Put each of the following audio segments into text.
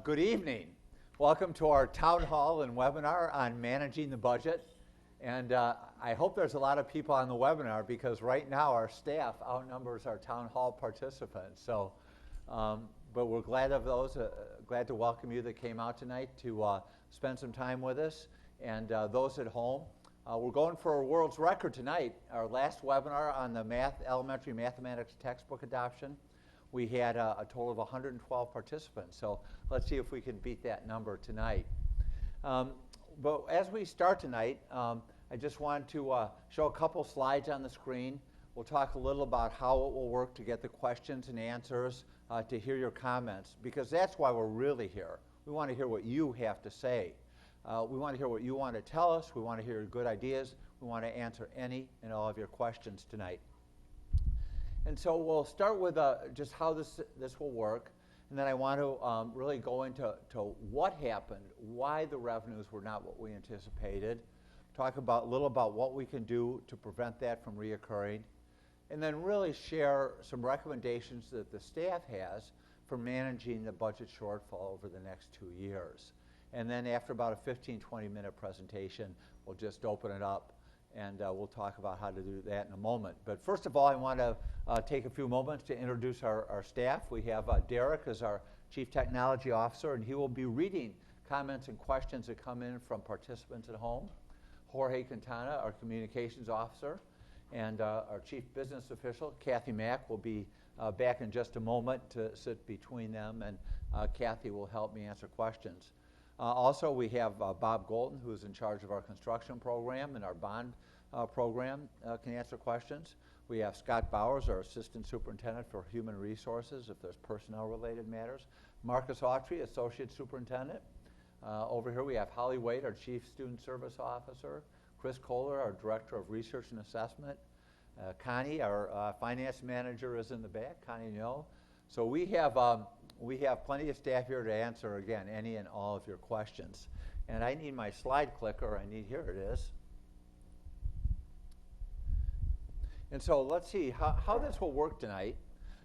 Good evening. Welcome to our town hall and webinar on managing the budget. And I hope there's a lot of people on the webinar because right now our staff outnumbers our town hall participants. So, but we're glad of those, glad to welcome you that came out tonight to spend some time with us. And those at home, we're going for a world's record tonight. Our last webinar on the elementary mathematics textbook adoption. We had a total of 112 participants, so let's see if we can beat that number tonight. But as we start tonight, I just want to show a couple slides on the screen. We'll talk a little about how it will work to get the questions and answers, to hear your comments, because that's why we're really here. We want to hear what you have to say. We want to hear what you want to tell us. We want to hear your good ideas. We want to answer any and all of your questions tonight. And so we'll start with just how this will work, and then I want to really go into what happened, why the revenues were not what we anticipated, talk a little about what we can do to prevent that from reoccurring, and then really share some recommendations that the staff has for managing the budget shortfall over the next 2 years. And then after about a 15-20 minute presentation, we'll just open it up. And we'll talk about how to do that in a moment. But first of all, I want to take a few moments to introduce our staff. We have Derek as our Chief Technology Officer, and he will be reading comments and questions that come in from participants at home. Jorge Quintana, our Communications Officer, and our Chief Business Official, Kathy Mack, will be back in just a moment to sit between them, and Kathy will help me answer questions. Also, we have Bob Golden, who is in charge of our construction program and our bond program, can answer questions. We have Scott Bowers, our Assistant Superintendent for Human Resources, if there's personnel-related matters. Marcus Autry, Associate Superintendent. Over here we have Holly Wade, our Chief Student Service Officer. Chris Kohler, our Director of Research and Assessment. Connie, our Finance Manager, is in the back. Connie Nyo. So we have plenty of staff here to answer, again, any and all of your questions. And I need my slide clicker. Here it is. And so let's see how this will work tonight.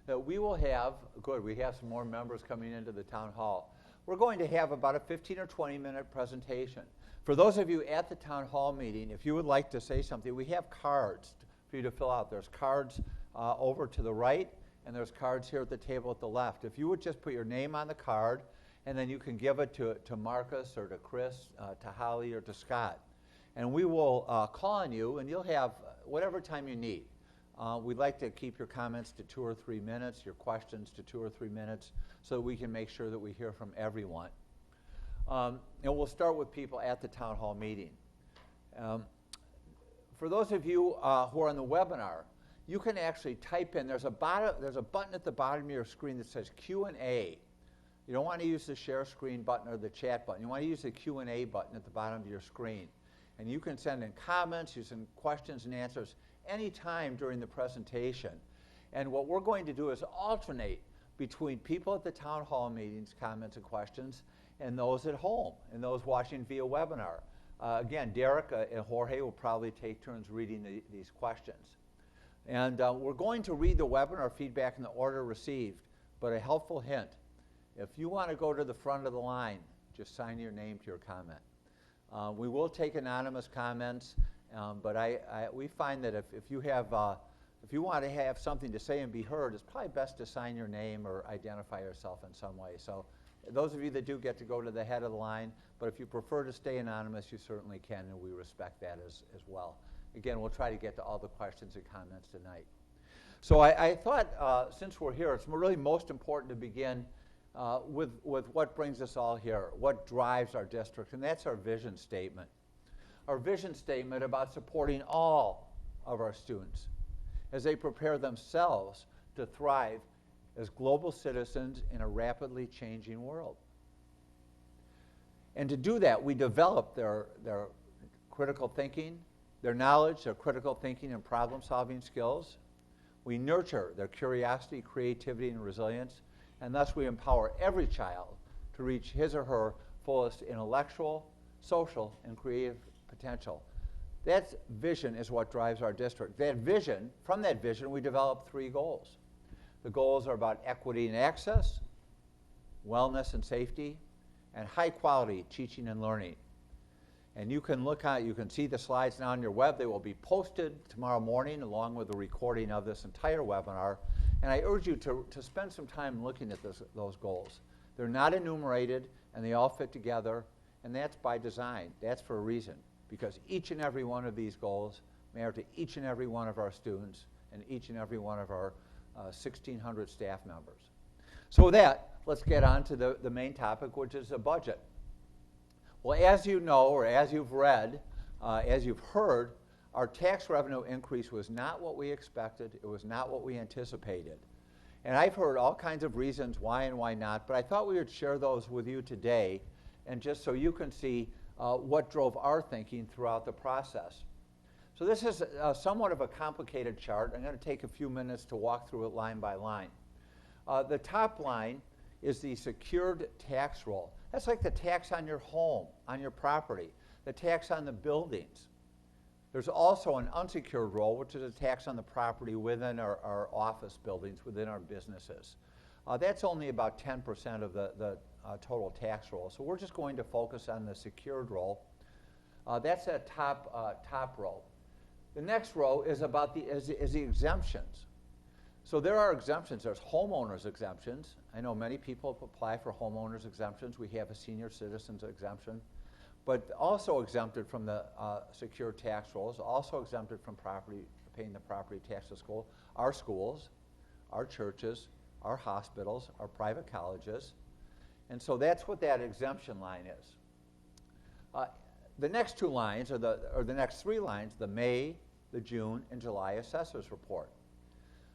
We will have, we have some more members coming into the town hall. We're going to have about a 15 or 20 minute presentation. For those of you at the town hall meeting, if you would like to say something, we have cards for you to fill out. There's cards over to the right, and there's cards here at the table at the left. If you would just put your name on the card, and then you can give it to Marcus or to Chris, to Holly or to Scott. And we will call on you, and you'll have whatever time you need. We'd like to keep your comments to 2 or 3 minutes, your questions to 2 or 3 minutes, so that we can make sure that we hear from everyone. And we'll start with people at the town hall meeting. For those of you who are on the webinar, you can actually type in, there's a button at the bottom of your screen that says Q&A. You don't want to use the share screen button or the chat button. You want to use the Q&A button at the bottom of your screen. And you can send in comments, you send questions and answers anytime during the presentation. And what we're going to do is alternate between people at the town hall meetings, comments and questions, and those at home, and those watching via webinar. Again, Derek and Jorge will probably take turns reading these questions. And we're going to read the webinar feedback in the order received, but a helpful hint, if you want to go to the front of the line, just sign your name to your comment. We will take anonymous comments, but we find that if you want to have something to say and be heard, it's probably best to sign your name or identify yourself in some way. So those of you that do get to go to the head of the line, but if you prefer to stay anonymous, you certainly can, and we respect that as well. Again, we'll try to get to all the questions and comments tonight. So I thought, since we're here, it's really most important to begin with what brings us all here, what drives our district, and that's our vision statement. Our vision statement about supporting all of our students as they prepare themselves to thrive as global citizens in a rapidly changing world. And to do that, we develop their critical thinking, their knowledge, their critical thinking and problem-solving skills. We nurture their curiosity, creativity, and resilience, and thus we empower every child to reach his or her fullest intellectual, social, and creative potential. That vision is what drives our district. From that vision, we develop 3 goals. The goals are about equity and access, wellness and safety, and high quality teaching and learning. And you can you can see the slides now on your web. They will be posted tomorrow morning along with the recording of this entire webinar. And I urge you to spend some time looking at those goals. They're not enumerated, and they all fit together, and that's by design. That's for a reason, because each and every one of these goals matter to each and every one of our students and each and every one of our 1,600 staff members. So with that, let's get on to the main topic, which is the budget. Well, as you know, or as you've read, as you've heard, our tax revenue increase was not what we expected. It was not what we anticipated. And I've heard all kinds of reasons why and why not, but I thought we would share those with you today, and just so you can see what drove our thinking throughout the process. So this is somewhat of a complicated chart. I'm going to take a few minutes to walk through it line by line. The top line is the secured tax roll. That's like the tax on your home, on your property, the tax on the buildings. There's also an unsecured roll, which is a tax on the property within our office buildings, within our businesses. That's only about 10% of the total tax roll. So we're just going to focus on the secured roll. That's that top row. The next row is about the exemptions. So there are exemptions. There's homeowners exemptions. I know many people apply for homeowners exemptions. We have a senior citizens exemption. But also exempted from the secure tax rolls, also exempted from paying the property tax to school, our schools, our churches, our hospitals, our private colleges. And so that's what that exemption line is. The next two lines, or the next three lines, the May, the June, and July assessors report.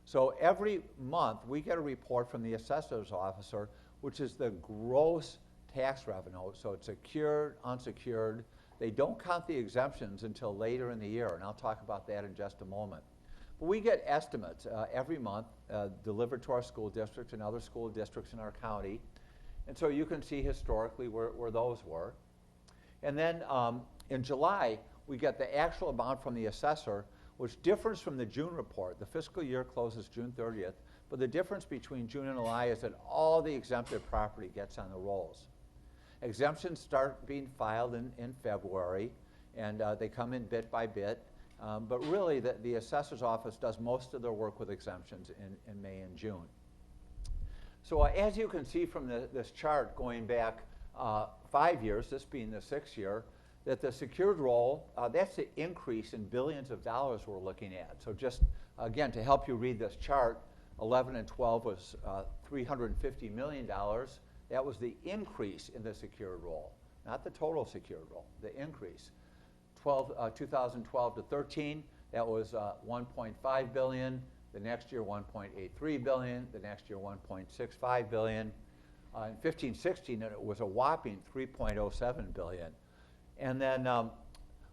So every month we get a report from the assessor's officer, which is the gross tax revenue. So it's secured, unsecured. They don't count the exemptions until later in the year, and I'll talk about that in just a moment. But we get estimates every month delivered to our school districts and other school districts in our county. And so you can see historically where those were. And then in July, we get the actual amount from the assessor, which differs from the June report. The fiscal year closes June 30th, but the difference between June and July is that all the exempted property gets on the rolls. Exemptions start being filed in February, and they come in bit by bit. But really, the assessor's office does most of their work with exemptions in May and June. So as you can see from this chart going back 5 years, this being the 6th year, that the secured roll, that's the increase in billions of dollars we're looking at. So just, again, to help you read this chart, 11 and 12 was $350 million. That was the increase in the secured roll, not the total secured roll, the increase. 2012 to 13, that was 1.5 billion. The next year, 1.83 billion. The next year, 1.65 billion. In 15-16, it was a whopping 3.07 billion. And then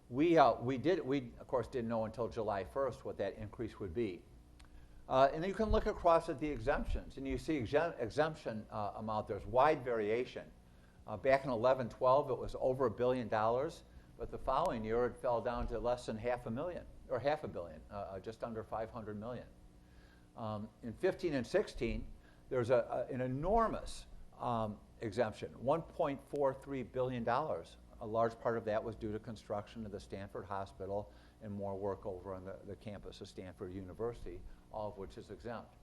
we of course didn't know until July 1st what that increase would be. And then you can look across at the exemptions, and you see exemption amount. There's wide variation. Back in 11-12, it was over $1 billion, but the following year it fell down to less than $500 million, just under 500 million. In 15 and 16, there's an enormous exemption, $1.43 billion. A large part of that was due to construction of the Stanford Hospital and more work over on the campus of Stanford University, all of which is exempt.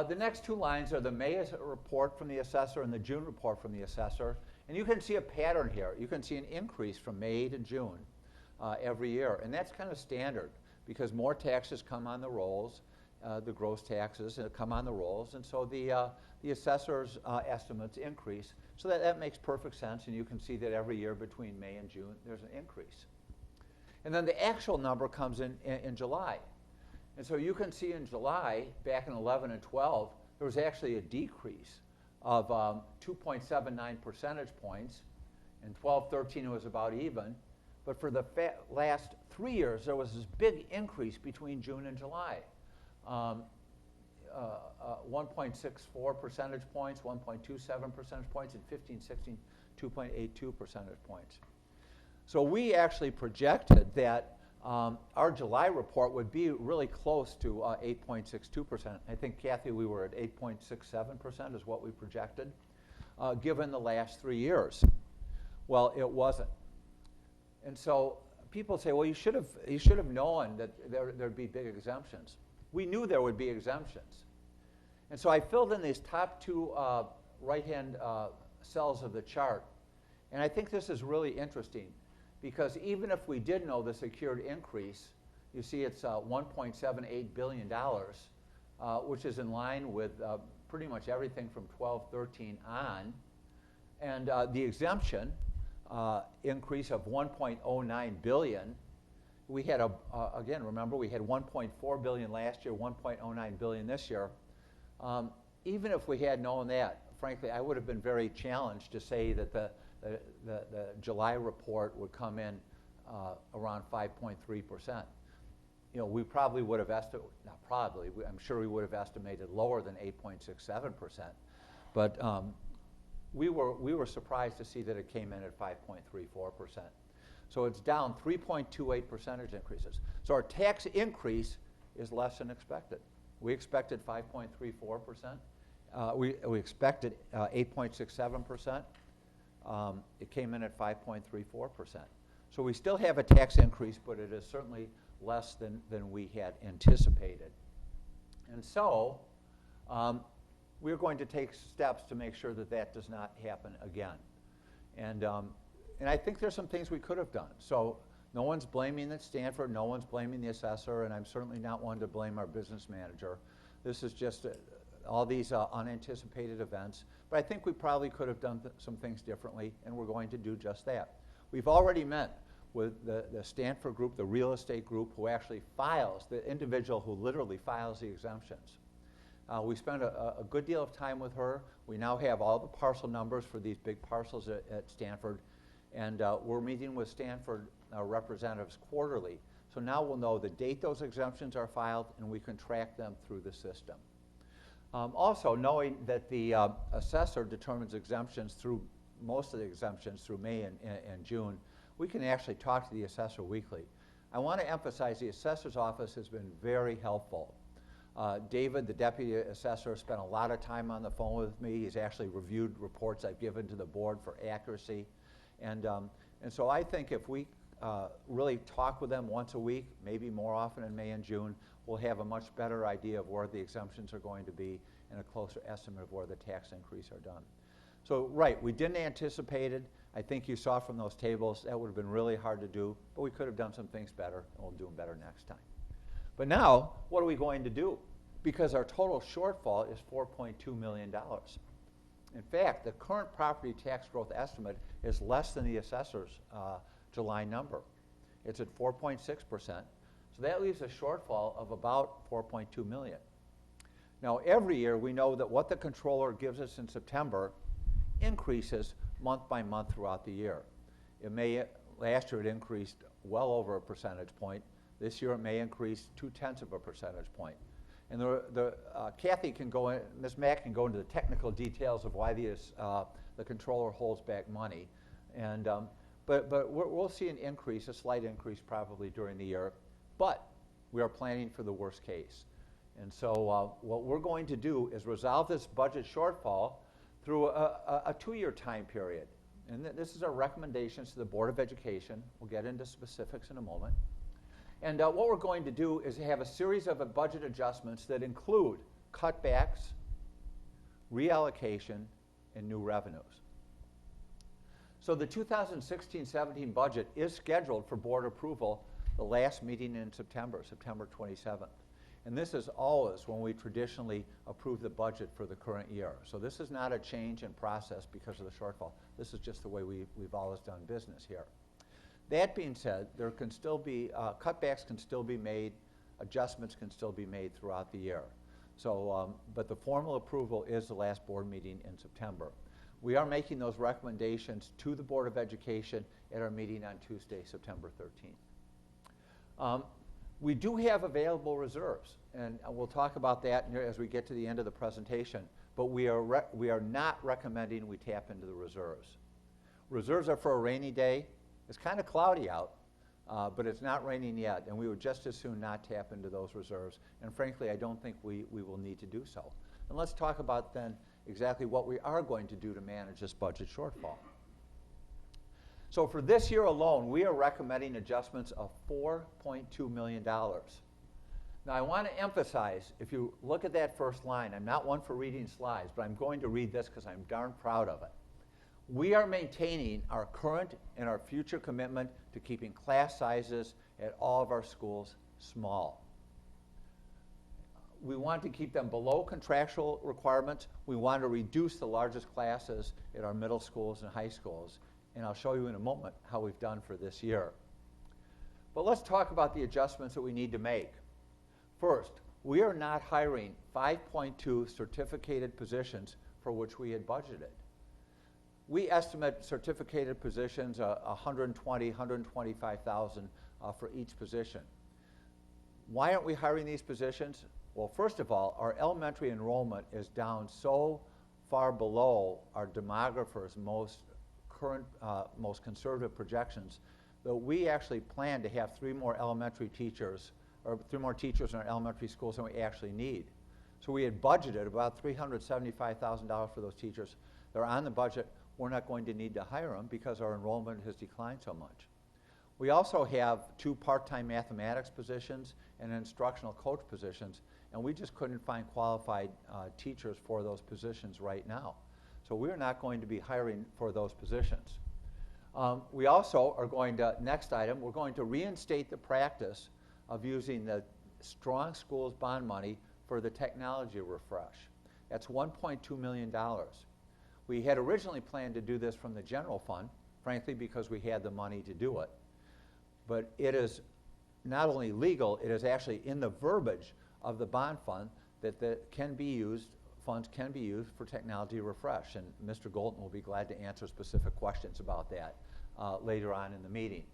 The next two lines are the May report from the assessor and the June report from the assessor. And you can see a pattern here. You can see an increase from May to June every year. And that's kind of standard because more taxes come on the rolls, the gross taxes come on the rolls. And so the assessor's estimates increase. So that makes perfect sense. And you can see that every year between May and June, there's an increase. And then the actual number comes in July. And so you can see in July, back in 11 and 12, there was actually a decrease of 2.79 percentage points. In 12-13, it was about even. But for the last 3 years, there was this big increase between June and July. 1.64 percentage points, 1.27 percentage points, and 15-16, 2.82 percentage points. So we actually projected that our July report would be really close to 8.62%. I think, Kathy, we were at 8.67% is what we projected. given the last 3 years. Well, it wasn't. And so people say, well, you should have known that there'd be big exemptions. We knew there would be exemptions. And so I filled in these top two right-hand cells of the chart. And I think this is really interesting because even if we did know the secured increase, you see it's $1.78 billion, which is in line with pretty much everything from 12-13 on. And the exemption increase of $1.09 billion. We had, again, remember, we had $1.4 billion last year, $1.09 billion this year. Even if we had known that, frankly, I would have been very challenged to say that the July report would come in around 5.3%. You know, we probably would have estimated, not probably, I'm sure we would have estimated lower than 8.67%. But we were surprised to see that it came in at 5.34%. So it's down 3.28 percentage increases. So our tax increase is less than expected. We expected 5.34%. We expected 8.67%. It came in at 5.34%. So we still have a tax increase, but it is certainly less than we had anticipated. And so we're going to take steps to make sure that that does not happen again. And I think there's some things we could have done. So no one's blaming at Stanford, no one's blaming the assessor, and I'm certainly not one to blame our business manager. This is just all these unanticipated events. But I think we probably could have done some things differently, and we're going to do just that. We've already met with the Stanford group, the real estate group, who actually files, the individual who literally files the exemptions. We spent a good deal of time with her. We now have all the parcel numbers for these big parcels at Stanford, and we're meeting with Stanford representatives quarterly. So now we'll know the date those exemptions are filed, and we can track them through the system. Also, knowing that the assessor determines exemptions through, most of the exemptions through May and June, we can actually talk to the assessor weekly. I want to emphasize the assessor's office has been very helpful. David, the deputy assessor, spent a lot of time on the phone with me. He's actually reviewed reports I've given to the board for accuracy. And so I think if we really talk with them once a week, maybe more often in May and June, we'll have a much better idea of where the exemptions are going to be and a closer estimate of where the tax increase are done. So, right, we didn't anticipate it. I think you saw from those tables that would have been really hard to do, but we could have done some things better, and we'll do them better next time. But now, what are we going to do? Because our total shortfall is $4.2 million. In fact, the current property tax growth estimate is less than the assessor's July number. It's at 4.6%. So that leaves a shortfall of about $4.2 million. Now, every year we know that what the controller gives us in September increases month by month throughout the year. Last year it increased well over a percentage point. This year it may increase 0.2 of a percentage point. And Kathy can go in, Ms. Mack can go into the technical details of why the controller holds back money. And, but we'll see an increase, a slight increase probably during the year, but we are planning for the worst case. And so what we're going to do is resolve this budget shortfall through a 2-year time period. And this is our recommendations to the Board of Education. We'll get into specifics in a moment. And what we're going to do is have a series of budget adjustments that include cutbacks, reallocation, and new revenues. So the 2016-17 budget is scheduled for board approval the last meeting in September, September 27th. And this is always when we traditionally approve the budget for the current year. So this is not a change in process because of the shortfall. This is just the way we've always done business here. That being said, there can still be, cutbacks can still be made, adjustments can still be made throughout the year. So, but the formal approval is the last board meeting in September. We are making those recommendations to the Board of Education at our meeting on Tuesday, September 13th. We do have available reserves, and we'll talk about that as we get to the end of the presentation, but we are not recommending we tap into the reserves. Reserves are for a rainy day. It's kind of cloudy out, but it's not raining yet, and we would just as soon not tap into those reserves, and frankly, I don't think we will need to do so. And let's talk about then exactly what we are going to do to manage this budget shortfall. So for this year alone, we are recommending adjustments of $4.2 million. Now I want to emphasize, if you look at that first line, I'm not one for reading slides, but I'm going to read this because I'm darn proud of it. We are maintaining our current and our future commitment to keeping class sizes at all of our schools small. We want to keep them below contractual requirements. We want to reduce the largest classes at our middle schools and high schools. And I'll show you in a moment how we've done for this year. But let's talk about the adjustments that we need to make. First, we are not hiring 5.2 certificated positions for which we had budgeted. We estimate certificated positions 120, 125,000 for each position. Why aren't we hiring these positions? Well, first of all, our elementary enrollment is down so far below our demographers' most conservative projections that we actually plan to have 3 more elementary teachers, or 3 more teachers in our elementary schools than we actually need. So we had budgeted about $375,000 for those teachers. They're on the budget. We're not going to need to hire them because our enrollment has declined so much. We also have 2 part-time mathematics positions and instructional coach positions, and we just couldn't find qualified teachers for those positions right now. So we're not going to be hiring for those positions. We also are going to, next item, we're going to reinstate the practice of using the Strong Schools bond money for the technology refresh. That's $1.2 million. We had originally planned to do this from the general fund, frankly, because we had the money to do it. But it is not only legal, it is actually in the verbiage of the bond fund that funds can be used for technology refresh. And Mr. Golden will be glad to answer specific questions about that later on in the meeting.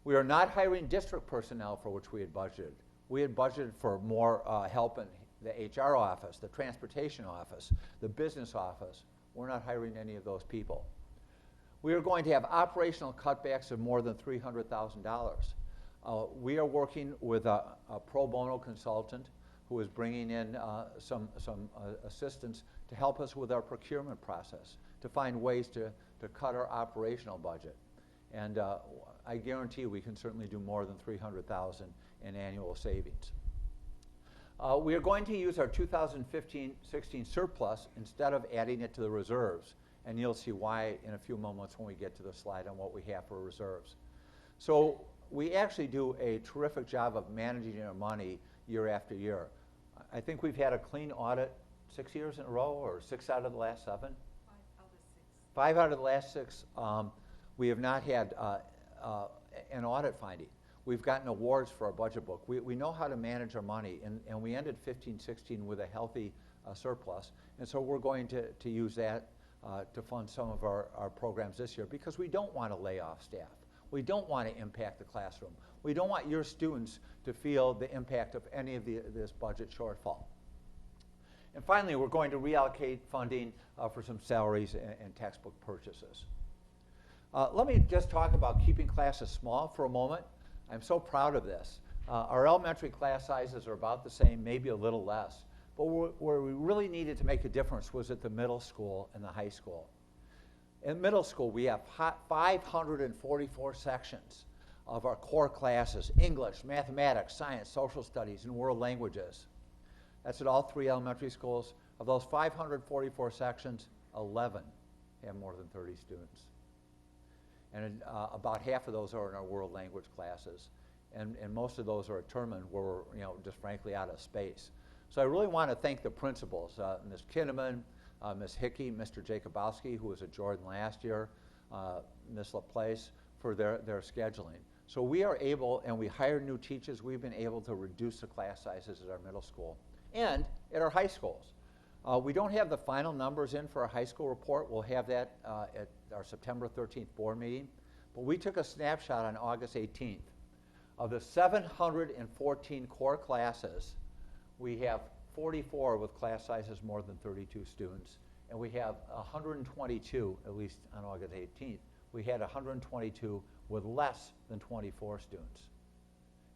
We are not hiring district personnel for which we had budgeted. We had budgeted for more help in the HR office, the transportation office, the business office. We're not hiring any of those people. We are going to have operational cutbacks of more than $300,000. We are working with a pro bono consultant who is bringing in some assistance to help us with our procurement process, to find ways to cut our operational budget. And I guarantee we can certainly do more than $300,000 in annual savings. We are going to use our 2015-16 surplus instead of adding it to the reserves. And you'll see why in a few moments when we get to the slide on what we have for reserves. So we actually do a terrific job of managing our money year after year. I think we've had a clean audit 6 years in a row, or 6 out of the last 7? 5 out of the last 6. We have not had an audit finding. We've gotten awards for our budget book. We know how to manage our money, and we ended 15-16 with a healthy surplus. And so we're going to use that to fund some of our programs this year, because we don't want to lay off staff. We don't want to impact the classroom. We don't want your students to feel the impact of any of this budget shortfall. And finally, we're going to reallocate funding for some salaries and textbook purchases. Let me just talk about keeping classes small for a moment. I'm so proud of this. Our elementary class sizes are about the same, maybe a little less. But where we really needed to make a difference was at the middle school and the high school. In middle school, we have 544 sections of our core classes: English, mathematics, science, social studies, and world languages. That's at all 3 elementary schools. Of those 544 sections, 11 have more than 30 students. And about half of those are in our world language classes. And most of those are at Terman, where we're just frankly out of space. So I really want to thank the principals, Ms. Kinnaman, Ms. Hickey, Mr. Jacobowski, who was at Jordan last year, Ms. LaPlace, for their scheduling. So we are able, and we hire new teachers, we've been able to reduce the class sizes at our middle school and at our high schools. We don't have the final numbers in for our high school report. We'll have that at our September 13th board meeting. But we took a snapshot on August 18th. Of the 714 core classes, we have 44 with class sizes more than 32 students. And we have 122, at least on August 18th, we had 122 with less than 24 students.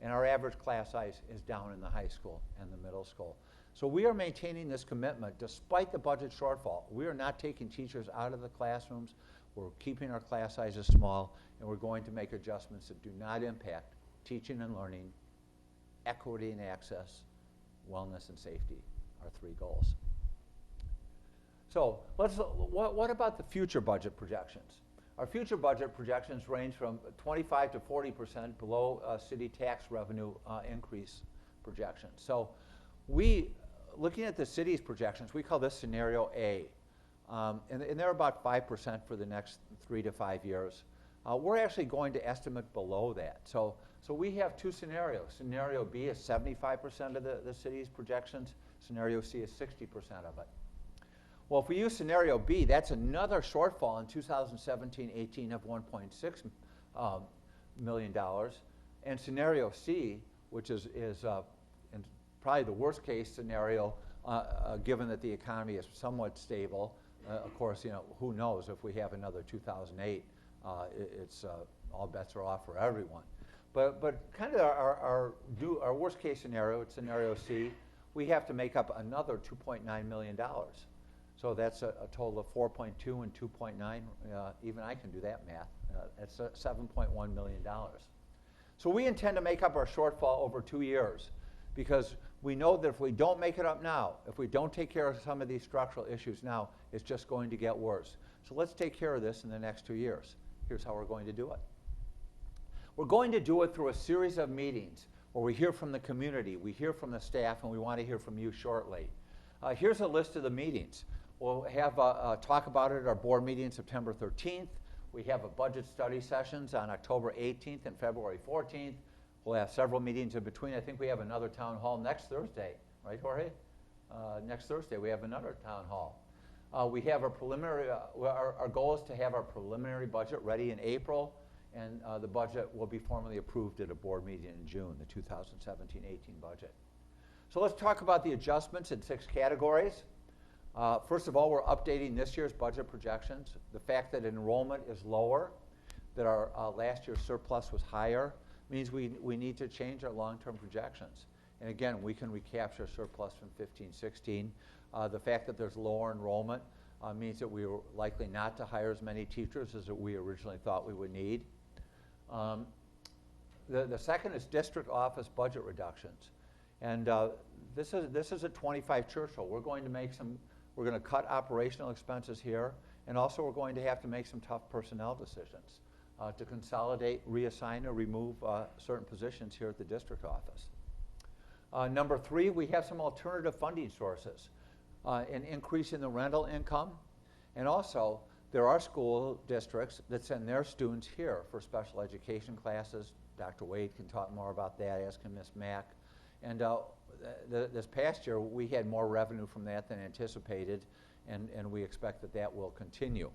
And our average class size is down in the high school and the middle school. So we are maintaining this commitment despite the budget shortfall. We are not taking teachers out of the classrooms. We're keeping our class sizes small, and we're going to make adjustments that do not impact teaching and learning, equity and access, wellness and safety, our three goals. So what about the future budget projections? Our future budget projections range from 25 to 40% below city tax revenue increase projections. So looking at the city's projections, we call this scenario A. And they're about 5% for the next 3 to 5 years. We're actually going to estimate below that. So we have two scenarios. Scenario B is 75% of the city's projections. Scenario C is 60% of it. Well, if we use scenario B, that's another shortfall in 2017-18 of $1.6 million. And scenario C, which is probably the worst case scenario, given that the economy is somewhat stable. Of course, who knows if we have another 2008, it's all bets are off for everyone. But kind of our worst case scenario, it's scenario C, we have to make up another $2.9 million. So that's a total of 4.2 and 2.9. Even I can do that math. That's $7.1 million. So we intend to make up our shortfall over 2 years, because we know that if we don't make it up now, if we don't take care of some of these structural issues now, it's just going to get worse. So let's take care of this in the next 2 years. Here's how we're going to do it. We're going to do it through a series of meetings where we hear from the community, we hear from the staff, and we want to hear from you shortly. Here's a list of the meetings. We'll have talk about it at our board meeting September 13th. We have a budget study sessions on October 18th and February 14th. We'll have several meetings in between. I think we have another town hall next Thursday, right, Jorge? Next Thursday we have another town hall. We have our preliminary, our goal is to have our preliminary budget ready in April, and the budget will be formally approved at a board meeting in June, the 2017-18 budget. So let's talk about the adjustments in 6 categories. First of all, we're updating this year's budget projections. The fact that enrollment is lower, that our last year's surplus was higher, means we need to change our long-term projections. And again, we can recapture surplus from 15-16. The fact that there's lower enrollment means that we were likely not to hire as many teachers as we originally thought we would need. The second is district office budget reductions. And this is at 25 Churchill. We're going to cut operational expenses here, and also we're going to have to make some tough personnel decisions to consolidate, reassign, or remove certain positions here at the district office. Number 3, we have some alternative funding sources, an increase in the rental income, and also there are school districts that send their students here for special education classes. Dr. Wade can talk more about that, as can Ms. Mack. And this past year, we had more revenue from that than anticipated, and we expect that that will continue.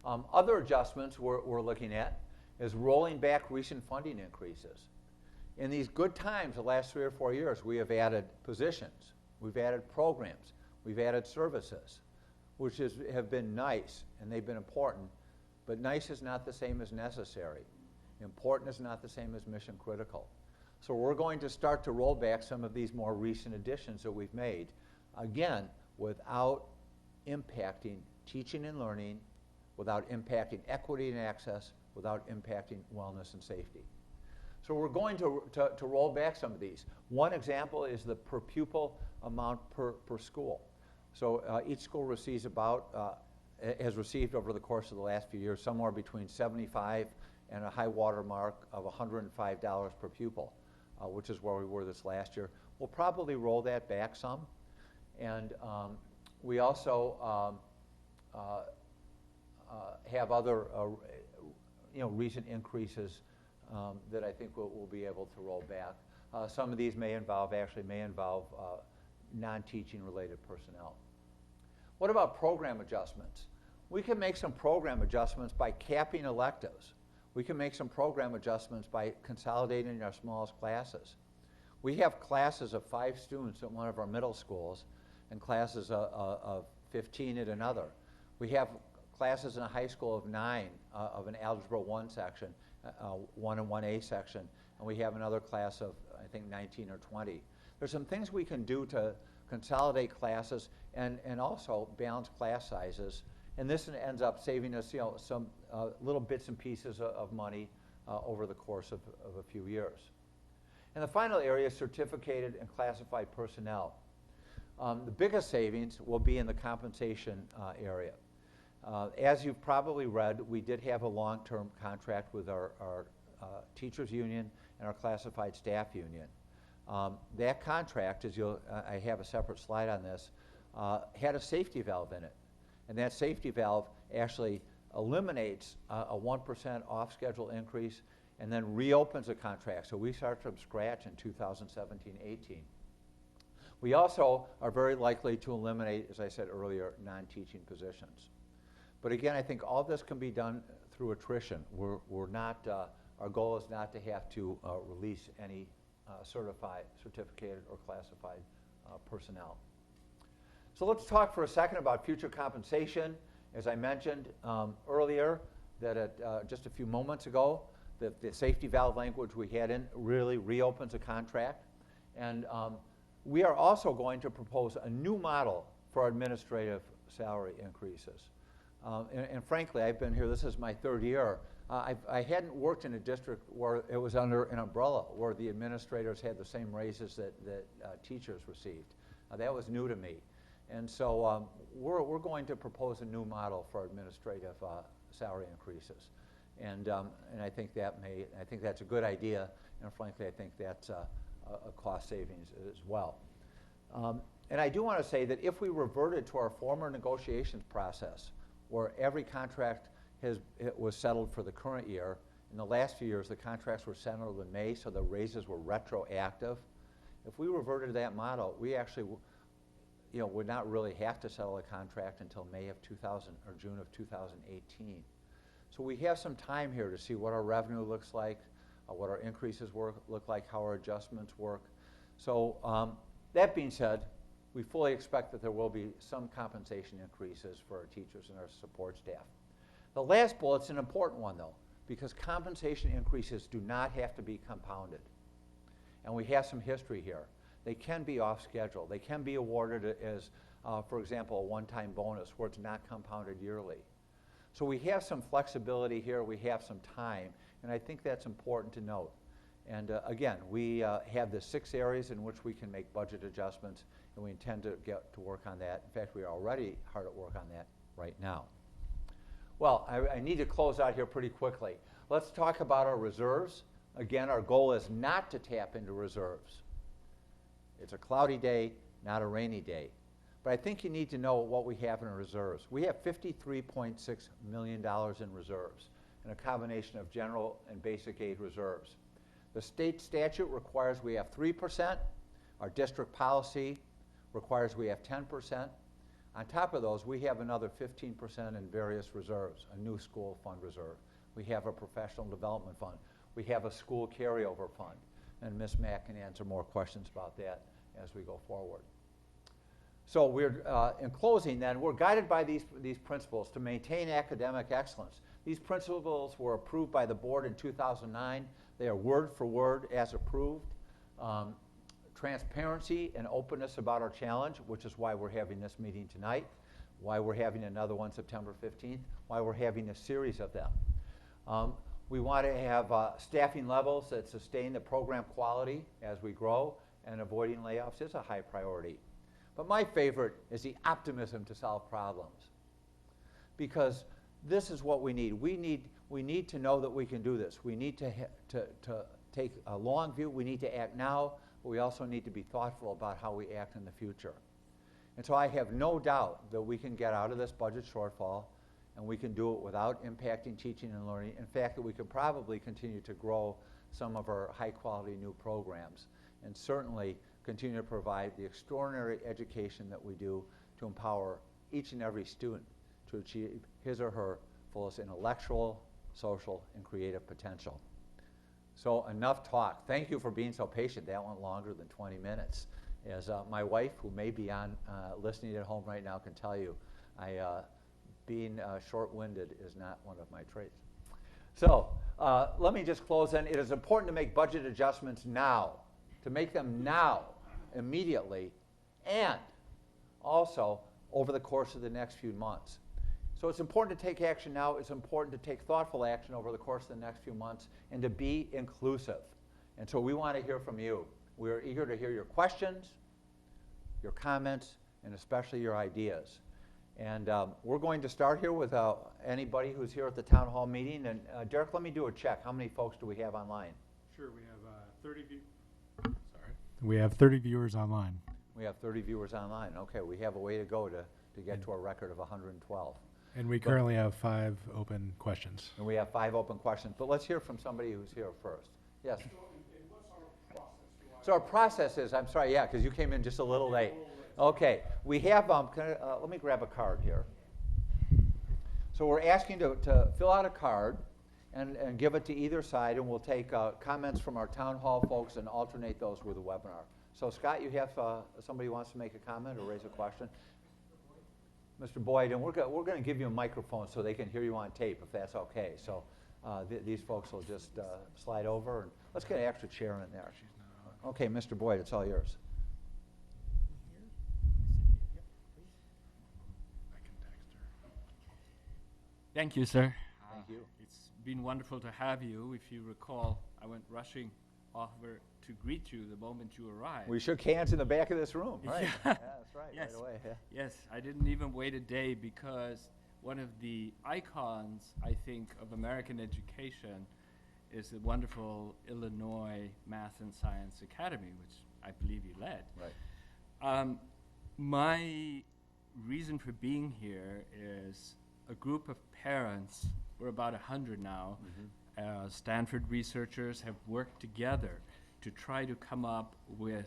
Other adjustments we're looking at is rolling back recent funding increases. In these good times, the last 3 or 4 years, we have added positions, we've added programs, we've added services, which have been nice, and they've been important, but nice is not the same as necessary. Important is not the same as mission critical. So we're going to start to roll back some of these more recent additions that we've made, again, without impacting teaching and learning, without impacting equity and access, without impacting wellness and safety. So we're going to roll back some of these. One example is the per pupil amount per school. So each school receives has received over the course of the last few years somewhere between $75 and a high water mark of $105 per pupil, which is where we were this last year. We'll probably roll that back some. And we also have other recent increases that I think we'll be able to roll back. Some of these may involve non-teaching related personnel. What about program adjustments? We can make some program adjustments by capping electives. We can make some program adjustments by consolidating our smallest classes. We have classes of 5 students at one of our middle schools and classes of 15 at another. We have classes in a high school of 9 of an Algebra 1 section, 1 and 1A section, and we have another class of, I think, 19 or 20. There's some things we can do to consolidate classes and also balance class sizes. And this ends up saving us, some little bits and pieces of money over the course of a few years. And the final area is certificated and classified personnel. The biggest savings will be in the compensation area. As you've probably read, we did have a long-term contract with our teachers union and our classified staff union. That contract, I have a separate slide on this, had a safety valve in it. And that safety valve actually eliminates a 1% off-schedule increase and then reopens a contract. So we start from scratch in 2017-18. We also are very likely to eliminate, as I said earlier, non-teaching positions. But again, I think all this can be done through attrition. Our goal is not to have to release any certificated or classified personnel. So let's talk for a second about future compensation. As I mentioned earlier, just a few moments ago, the safety valve language we had in really reopens a contract. And we are also going to propose a new model for administrative salary increases. And frankly, I've been here, this is my third year. I hadn't worked in a district where it was under an umbrella, where the administrators had the same raises that teachers received. That was new to me. And so we're going to propose a new model for administrative salary increases. And I think that's a good idea, and frankly, I think that's a cost savings as well. And I do want to say that if we reverted to our former negotiations process, where every contract was settled for the current year, in the last few years the contracts were settled in May, so the raises were retroactive. If we reverted to that model, we actually would not really have to settle a contract until May of 2000 or June of 2018. So we have some time here to see what our revenue looks like, what our increases look like, how our adjustments work. So that being said, we fully expect that there will be some compensation increases for our teachers and our support staff. The last bullet's an important one, though, because compensation increases do not have to be compounded. And we have some history here. They can be off schedule. They can be awarded as, for example, a one-time bonus where it's not compounded yearly. So we have some flexibility here. We have some time, and I think that's important to note. And again, we have the 6 areas in which we can make budget adjustments, and we intend to get to work on that. In fact, we are already hard at work on that right now. Well, I need to close out here pretty quickly. Let's talk about our reserves. Again, our goal is not to tap into reserves. It's a cloudy day, not a rainy day. But I think you need to know what we have in our reserves. We have $53.6 million in reserves in a combination of general and basic aid reserves. The state statute requires we have 3%. Our district policy requires we have 10%. On top of those, we have another 15% in various reserves, a new school fund reserve. We have a professional development fund. We have a school carryover fund. And Ms. Mack can answer more questions about that as we go forward. So we're, in closing then, we're guided by these principles to maintain academic excellence. These principles were approved by the board in 2009. They are word for word as approved. Transparency and openness about our challenge, which is why we're having this meeting tonight, why we're having another one September 15th, why we're having a series of them. We want to have staffing levels that sustain the program quality as we grow, and avoiding layoffs is a high priority. But my favorite is the optimism to solve problems, because this is what we need. We need to know that we can do this. We need to take a long view. We need to act now, but we also need to be thoughtful about how we act in the future. And so I have no doubt that we can get out of this budget shortfall, and we can do it without impacting teaching and learning. In fact, that we could probably continue to grow some of our high-quality new programs, and certainly continue to provide the extraordinary education that we do to empower each and every student to achieve his or her fullest intellectual, social, and creative potential. So enough talk. Thank you for being so patient. That went longer than 20 minutes. As my wife, who may be on listening at home right now, can tell you, being short-winded is not one of my traits. So let me just close then. It is important to make budget adjustments now, to make them now, immediately and also over the course of the next few months. So it's important to take action now. It's important to take thoughtful action over the course of the next few months and to be inclusive. And so we want to hear from you. We are eager to hear your questions, your comments, and especially your ideas. And we're going to start here with anybody who's here at the town hall meeting. And Derek, let me do a check. How many folks do we have online? Sure, we have 30 viewers online. We have 30 viewers online. Okay, we have a way to go to get to a record of 112. And we currently have 5 open questions. And we have 5 open questions. But let's hear from somebody who's here first. Yes? So our process is, I'm sorry, yeah, because you came in just a little late. Okay, we have, let me grab a card here. So we're asking to fill out a card and give it to either side, and we'll take comments from our town hall folks and alternate those with the webinar. So Scott, you have somebody who wants to make a comment or raise a question? Mr. Boyd, and we're going to give you a microphone so they can hear you on tape, if that's okay. So these folks will just slide over, and let's get an extra chair in there. Okay, Mr. Boyd, it's all yours. Thank you, sir. Thank you. It's been wonderful to have you. If you recall, I went rushing over to greet you the moment you arrived. We shook hands in the back of this room, right? Yeah. Yeah, that's right, Yes. right away. Yeah. Yes, I didn't even wait a day because one of the icons, I think, of American education is the wonderful Illinois Math and Science Academy, which I believe you led. Right. My reason for being here is a group of parents, we're about 100 now, Stanford researchers have worked together to try to come up with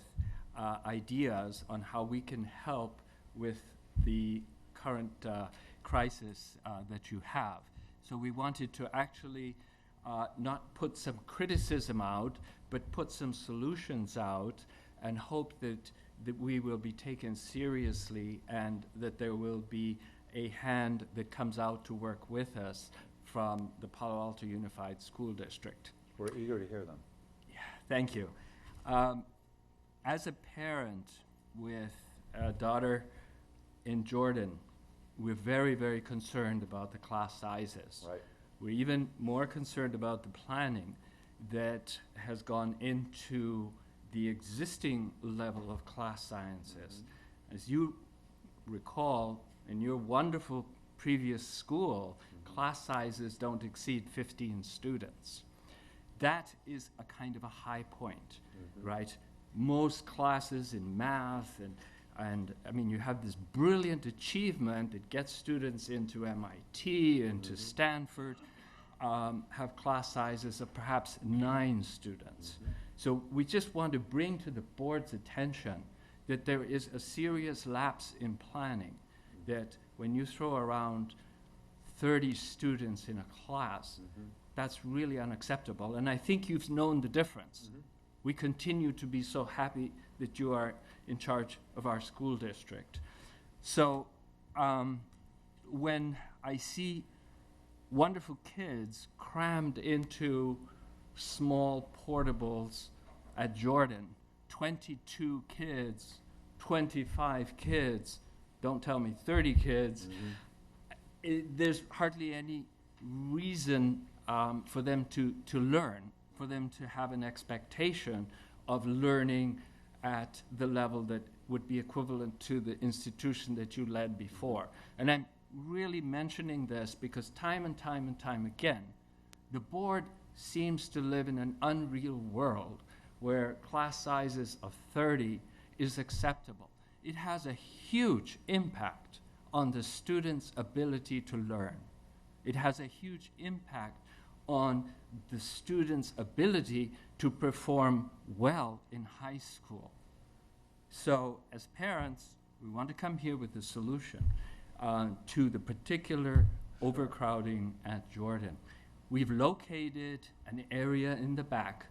ideas on how we can help with the current crisis that you have. So we wanted to actually not put some criticism out, but put some solutions out and hope that we will be taken seriously and that there will be a hand that comes out to work with us from the Palo Alto Unified School District. We're eager to hear them. Yeah, thank you. As a parent with a daughter in Jordan, we're very, very concerned about the class sizes. Right. We're even more concerned about the planning that has gone into the existing level of class sciences. As you recall, in your wonderful previous school, class sizes don't exceed 15 students. That is a kind of a high point, right? Most classes in math and I mean, you have this brilliant achievement that gets students into MIT, into Stanford, have class sizes of perhaps 9 students. So we just want to bring to the board's attention that there is a serious lapse in planning, that when you throw around 30 students in a class, that's really unacceptable. And I think you've known the difference. We continue to be so happy that you are in charge of our school district. So when I see wonderful kids crammed into small portables at Jordan, 22 kids, 25 kids, don't tell me 30 kids, there's hardly any reason for them to learn, for them to have an expectation of learning at the level that would be equivalent to the institution that you led before. And I'm really mentioning this because time and time and time again, the board seems to live in an unreal world where class sizes of 30 is acceptable. It has a huge impact on the student's ability to learn. It has a huge impact on the student's ability to perform well in high school. So as parents, we want to come here with a solution to the particular overcrowding at Jordan. We've located an area in the back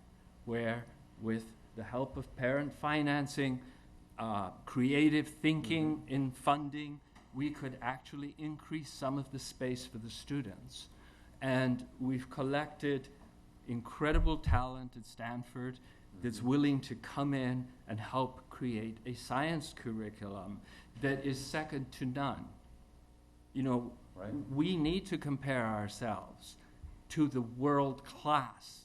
where, with the help of parent financing, creative thinking in funding, we could actually increase some of the space for the students. And we've collected incredible talent at Stanford that's willing to come in and help create a science curriculum that is second to none. You know, Right. we need to compare ourselves to the world class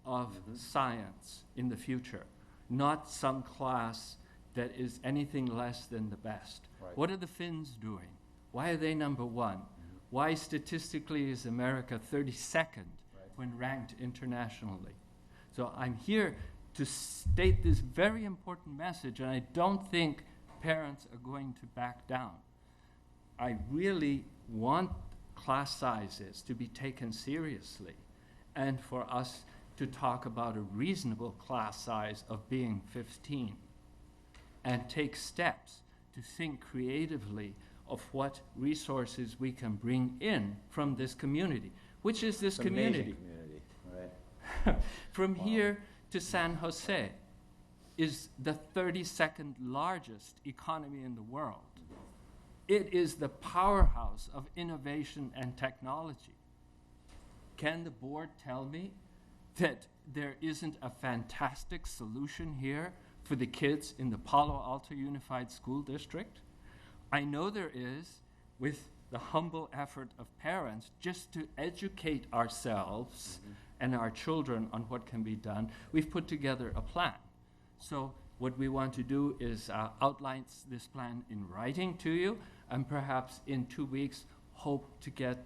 of science in the future, not some class that is anything less than the best. Right. What are the Finns doing? Why are they number one? Why statistically is America 32nd when ranked internationally? So I'm here to state this very important message, and I don't think parents are going to back down. I really want class sizes to be taken seriously and for us to talk about a reasonable class size of being 15 and take steps to think creatively of what resources we can bring in from this community. Which is this It's an community? amazing community, right? From here to San Jose is the 32nd largest economy in the world. It is the powerhouse of innovation and technology. Can the board tell me that there isn't a fantastic solution here for the kids in the Palo Alto Unified School District? I know there is, with the humble effort of parents, just to educate ourselves and our children on what can be done. We've put together a plan. So what we want to do is outline this plan in writing to you, and perhaps in 2 weeks hope to get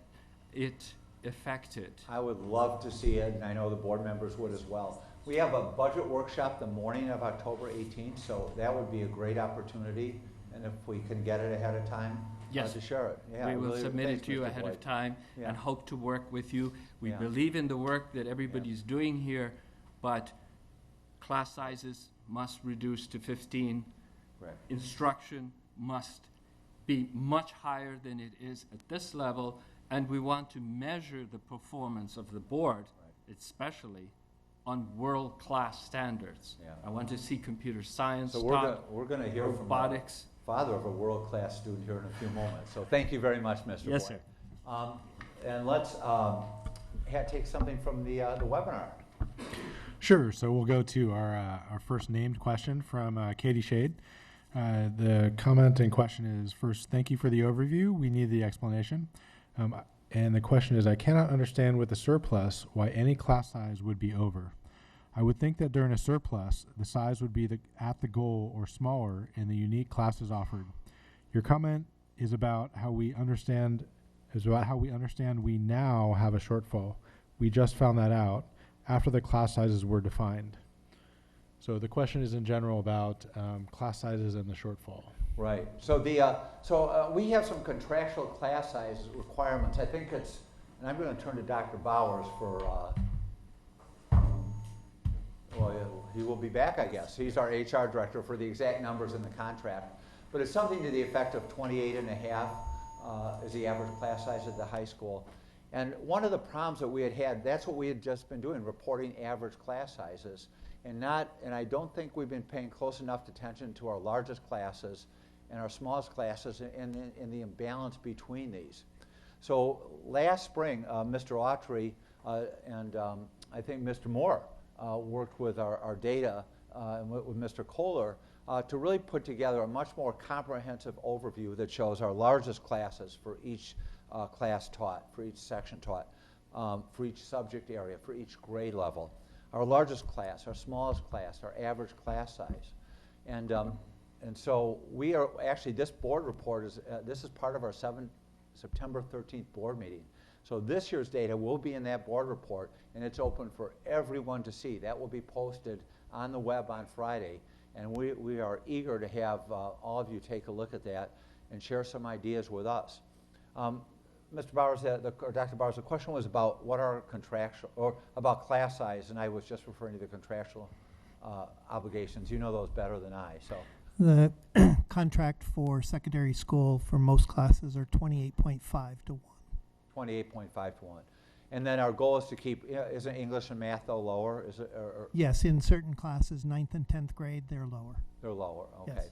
it effected. I would love to see it, and I know the board members would as well. We have a budget workshop the morning of October 18th, so that would be a great opportunity. And if we can get it ahead of time, Yes. to share it. Yeah, We will really, submit thanks, it to you Mr. ahead Boyd. of time Yeah. and hope to work with you. We Yeah. believe in the work that everybody's doing here, but class sizes must reduce to 15. Right. Instruction must be much higher than it is at this level, and we want to measure the performance of the board, especially on world-class standards. Yeah. I want to see computer science So taught, we're going to hear robotics. from the father of a world-class student here in a few moments. So thank you very much, Mr. Yes, Boyd. sir. And let's take something from the webinar. Sure. So we'll go to our first named question from Katie Shade. The comment and question is, first, thank you for the overview. We need the explanation. And the question is, I cannot understand with the surplus why any class size would be over. I would think that during a surplus, the size would be at the goal or smaller in the unique classes offered. Your comment is about how we understand we now have a shortfall. We just found that out after the class sizes were defined. So the question is in general about class sizes and the shortfall. Right. So we have some contractual class size requirements. I think it's, and I'm going to turn to Dr. Bowers for. Well, he will be back, I guess. He's our HR director for the exact numbers in the contract. But it's something to the effect of 28 and a half is the average class size at the high school. And one of the problems that we had, that's what we had just been doing, reporting average class sizes. And I don't think we've been paying close enough attention to our largest classes and our smallest classes and the imbalance between these. So last spring, Mr. Autry and I think Mr. Moore worked with our data and with Mr. Kohler to really put together a much more comprehensive overview that shows our largest classes for each class taught, for each section taught, for each subject area, for each grade level. Our largest class, our smallest class, our average class size. And so we are actually, this board report is, this is part of our September 13th board meeting. So this year's data will be in that board report, and it's open for everyone to see. That will be posted on the web on Friday, and we are eager to have all of you take a look at that and share some ideas with us. Mr. Bowers, or Dr. Bowers, the question was about what are contractual, or about class size, and I was just referring to the contractual obligations. You know those better than I, so. The contract for secondary school for most classes are 28.5 to 1. 28.5 to 1. And then our goal is to keep, isn't English and math though lower? Is it, or Yes, in certain classes, 9th and 10th grade, they're lower. they're lower, okay. Yes.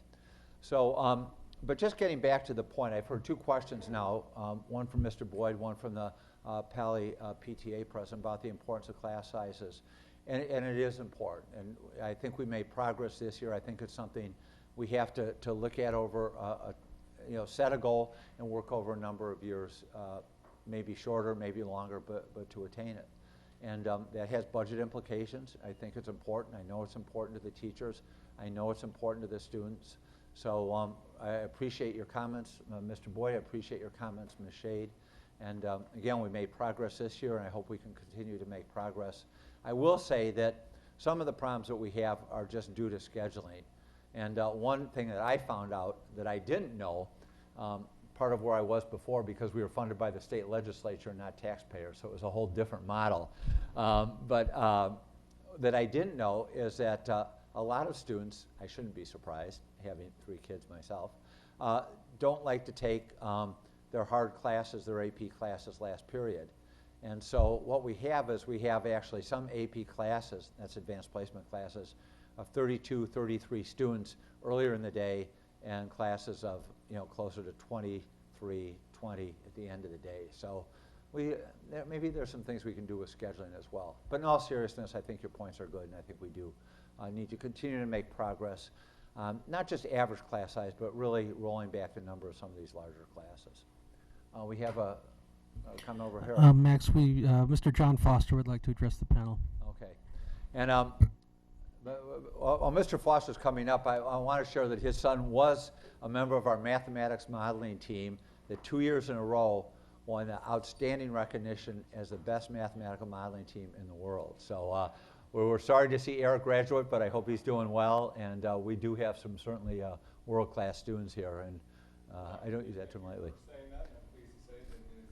So, but just getting back to the point, I've heard two questions now, one from Mr. Boyd, one from the Pally, PTA president, about the importance of class sizes. And it is important. And I think we made progress this year. I think it's something we have to look at over, set a goal and work over a number of years, maybe shorter, maybe longer, but to attain it. And that has budget implications. I think it's important. I know it's important to the teachers. I know it's important to the students. So I appreciate your comments, Mr. Boyd. I appreciate your comments, Ms. Shade. And again, we made progress this year, and I hope we can continue to make progress. I will say that some of the problems that we have are just due to scheduling. And one thing that I found out that I didn't know, part of where I was before, because we were funded by the state legislature, not taxpayers, so it was a whole different model. But that I didn't know is that a lot of students, I shouldn't be surprised, having 3 kids myself, don't like to take their hard classes, their AP classes last period. And so what we have is we have actually some AP classes, that's advanced placement classes, of 32, 33 students earlier in the day, and classes of closer to 23, 20 at the end of the day. So maybe there's some things we can do with scheduling as well. But in all seriousness, I think your points are good, and I think we do need to continue to make progress, not just average class size, but really rolling back the number of some of these larger classes. We have a comment over here. Max, Mr. John Foster would like to address the panel. Okay. And while Mr. Foster's coming up, I want to share that his son was a member of our mathematics modeling team that 2 years in a row won the outstanding recognition as the best mathematical modeling team in the world. So we're sorry to see Eric graduate, but I hope he's doing well. And we do have some certainly world-class students here, and I don't use that term lightly. Saying that, I'm pleased to say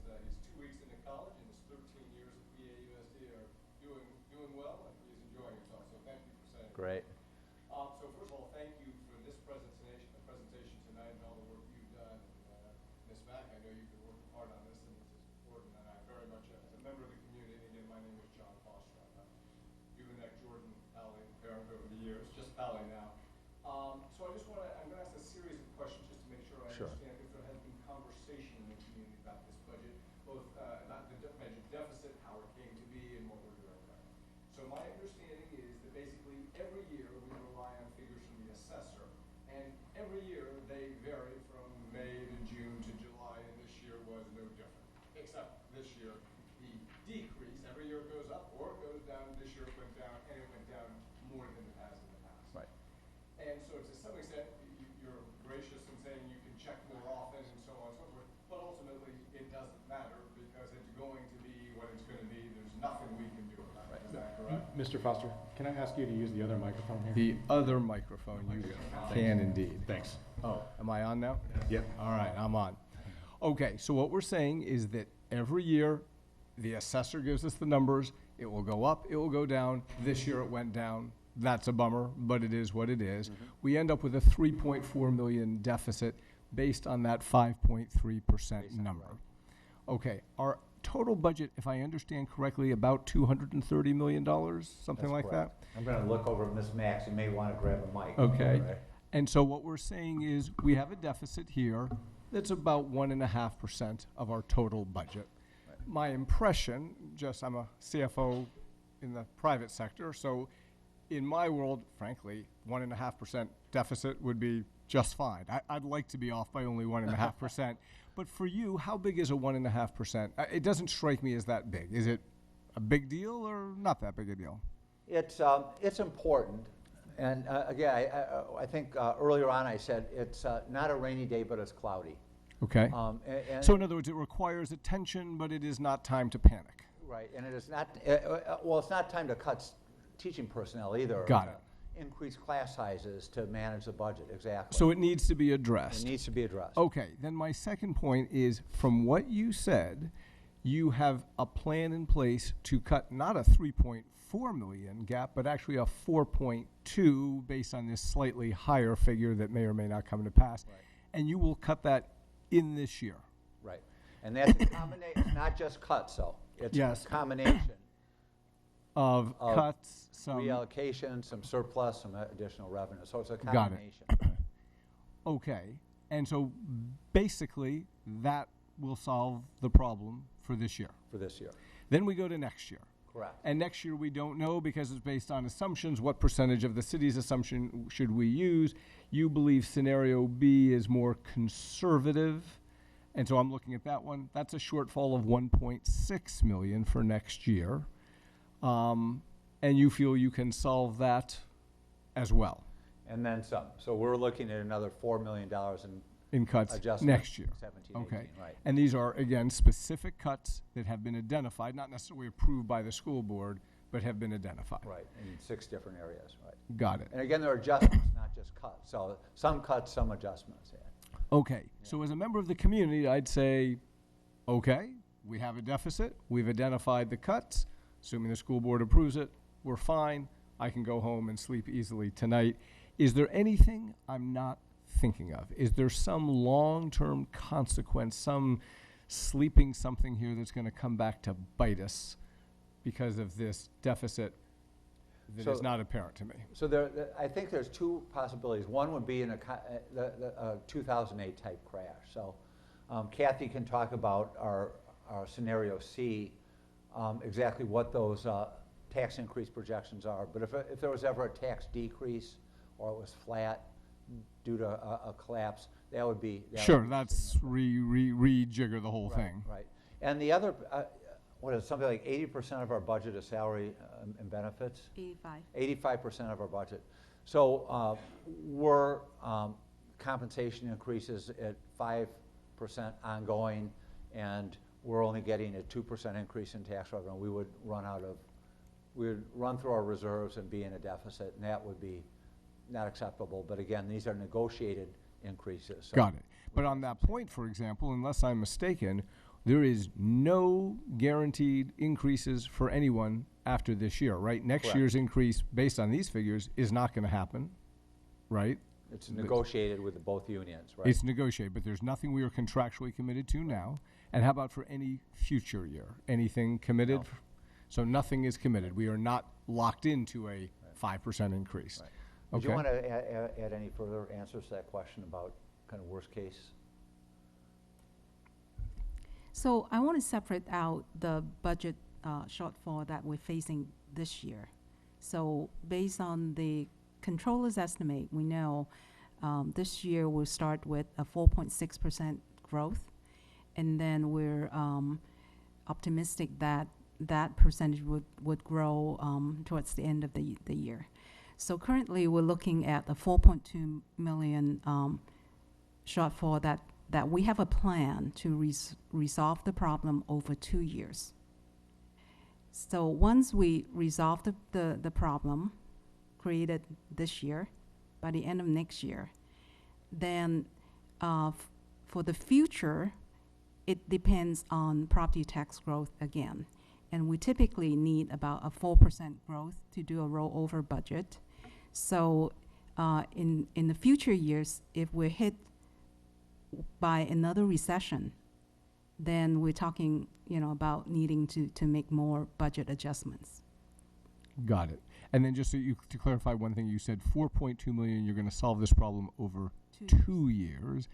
that he's 2 weeks into college and his 13 years at PAUSD are doing well, and he's enjoying himself. So thank you for saying that. Great. So first of all, thank you for this presentation tonight and all the work you've done. Ms. Mack, I know you've been working hard on this, and this is important. And I very much, as a member of the community, again, my name is John Foster. I'm Uvanek Jordan Pally parent over the years, just Pally now. So I'm going to ask a series of questions just to make sure I understand if there has been conversation in the community about this budget, both not the budget deficit, how it came to be, and what we're doing right. So my understanding is that basically every year we rely on figures from the assessor, and every year they vary from May to June to July, and this year was no different. Except this year the decrease, every year it goes up or it goes down. This year it went down, and it went down more than it has in the past. Right. And so to some extent, you're gracious in saying you can check more often and so on and so forth, but ultimately it doesn't matter because it's going to be what it's going to be. There's nothing we can do about it. Is that correct? Mr. Foster, can I ask you to use the other microphone here? The other microphone you can indeed. Thanks. Oh, am I on now? Yep. All right, I'm on. Okay, so what we're saying is that every year the assessor gives us the numbers. It will go up, it will go down. This year it went down. That's a bummer, but it is what it is. Mm-hmm. We end up with a $3.4 million deficit based on that 5.3% number. Okay, our total budget, if I understand correctly, about $230 million, something That's like correct. that? I'm going to look over at Ms. Max. You may want to grab a mic. Okay. Right. And so what we're saying is we have a deficit here that's about 1.5% of our total budget. Right. My impression, I'm a CFO in the private sector, so in my world, frankly, 1.5% deficit would be just fine. I'd like to be off by only 1.5%. But for you, how big is a 1.5%? It doesn't strike me as that big. Is it a big deal or not that big a deal? It's important. And again, I think earlier on I said it's not a rainy day, but it's cloudy. Okay. So in other words, it requires attention, but it is not time to panic. Right, and it is not, it's not time to cut teaching personnel either. Got it. Increase class sizes to manage the budget, exactly. So it needs to be addressed. It needs to be addressed. Okay, then my second point is, from what you said, you have a plan in place to cut not a 3.4 million gap, but actually a 4.2 based on this slightly higher figure that may or may not come to pass. Right. And you will cut that in this year. Right, and that's a combination, it's not just cuts, though. It's Yes. a combination Of cuts, some reallocation, some surplus, some additional revenue. So it's a Got it. combination. Okay, and so basically that will solve the problem for this year. for this year. Then we go to next year. Correct. And next year, we don't know because it's based on assumptions. What percentage of the city's assumption should we use? You believe scenario B is more conservative. And so I'm looking at that one. That's a shortfall of 1.6 million for next year. And you feel you can solve that as well And then some. So we're looking at another $4 million in cuts adjustment. next year. 17, Okay. 18, right. And these are, again, specific cuts that have been identified, not necessarily approved by the school board, but have been identified. Right, in 6 different areas, right. Got it. And again, there are adjustments, not just cuts. So some cuts, some adjustments, yeah. Okay, so as a member of the community, I'd say, okay, we have a deficit, we've identified the cuts, assuming the school board approves it, we're fine, I can go home and sleep easily tonight. Is there anything I'm not thinking of? Is there some long-term consequence, some sleeping something here that's going to come back to bite us because of this deficit that is So- not apparent to me? So I think there's 2 possibilities. One would be in a 2008 type crash. So Kathy can talk about our scenario C, exactly what those tax increase projections are. But if there was ever a tax decrease or it was flat due to a collapse, that would be. Sure, that's rejigger the whole Right, thing. right. And the other, what is it, something like 80% of our budget is salary and benefits? 85. 85% of our budget. So we're compensation increases at 5% ongoing, and we're only getting a 2% increase in tax revenue. We would run through our reserves and be in a deficit, and that would be not acceptable. But again, these are negotiated increases. So Got it. But on that point, for example, unless I'm mistaken, there is no guaranteed increases for anyone after this year, right? Next Correct. year's increase, based on these figures, is not going to happen, right? It's negotiated with both unions, right? It's negotiated, but there's nothing we are contractually committed to now. And how about for any future year? Anything committed? No. So nothing is committed. We are not locked into a 5% increase. Right. Did Okay. you want to add any further answers to that question about kind of worst case? So I want to separate out the budget shortfall that we're facing this year. So based on the controller's estimate, we know this year we'll start with a 4.6% growth, and then we're optimistic that that percentage would grow towards the end of the year. So currently, we're looking at a 4.2 million shortfall that we have a plan to resolve the problem over 2 years. So once we resolve the problem created this year, by the end of next year, then for the future, it depends on property tax growth again. And we typically need about a 4% growth to do a rollover budget. So in the future years, if we're hit by another recession, then we're talking, about needing to make more budget adjustments. Got it. And then just to clarify one thing, you said 4.2 million, you're going to solve this problem over 2 years.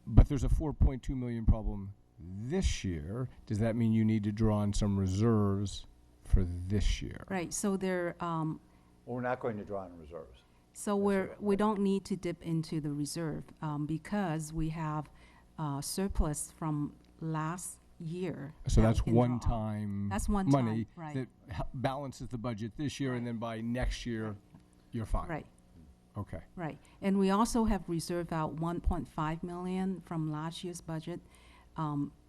But there's a 4.2 million problem this year. Does that mean you need to draw on some reserves for this year? Right, so Well, we're not going to draw on reserves. So we don't need to dip into the reserve because we have surplus from last year. So that that's we can draw on. one-time That's one money time, right. that balances the budget this year, and then by next year, you're fine. Right, Okay. right. And we also have reserved out 1.5 million from last year's budget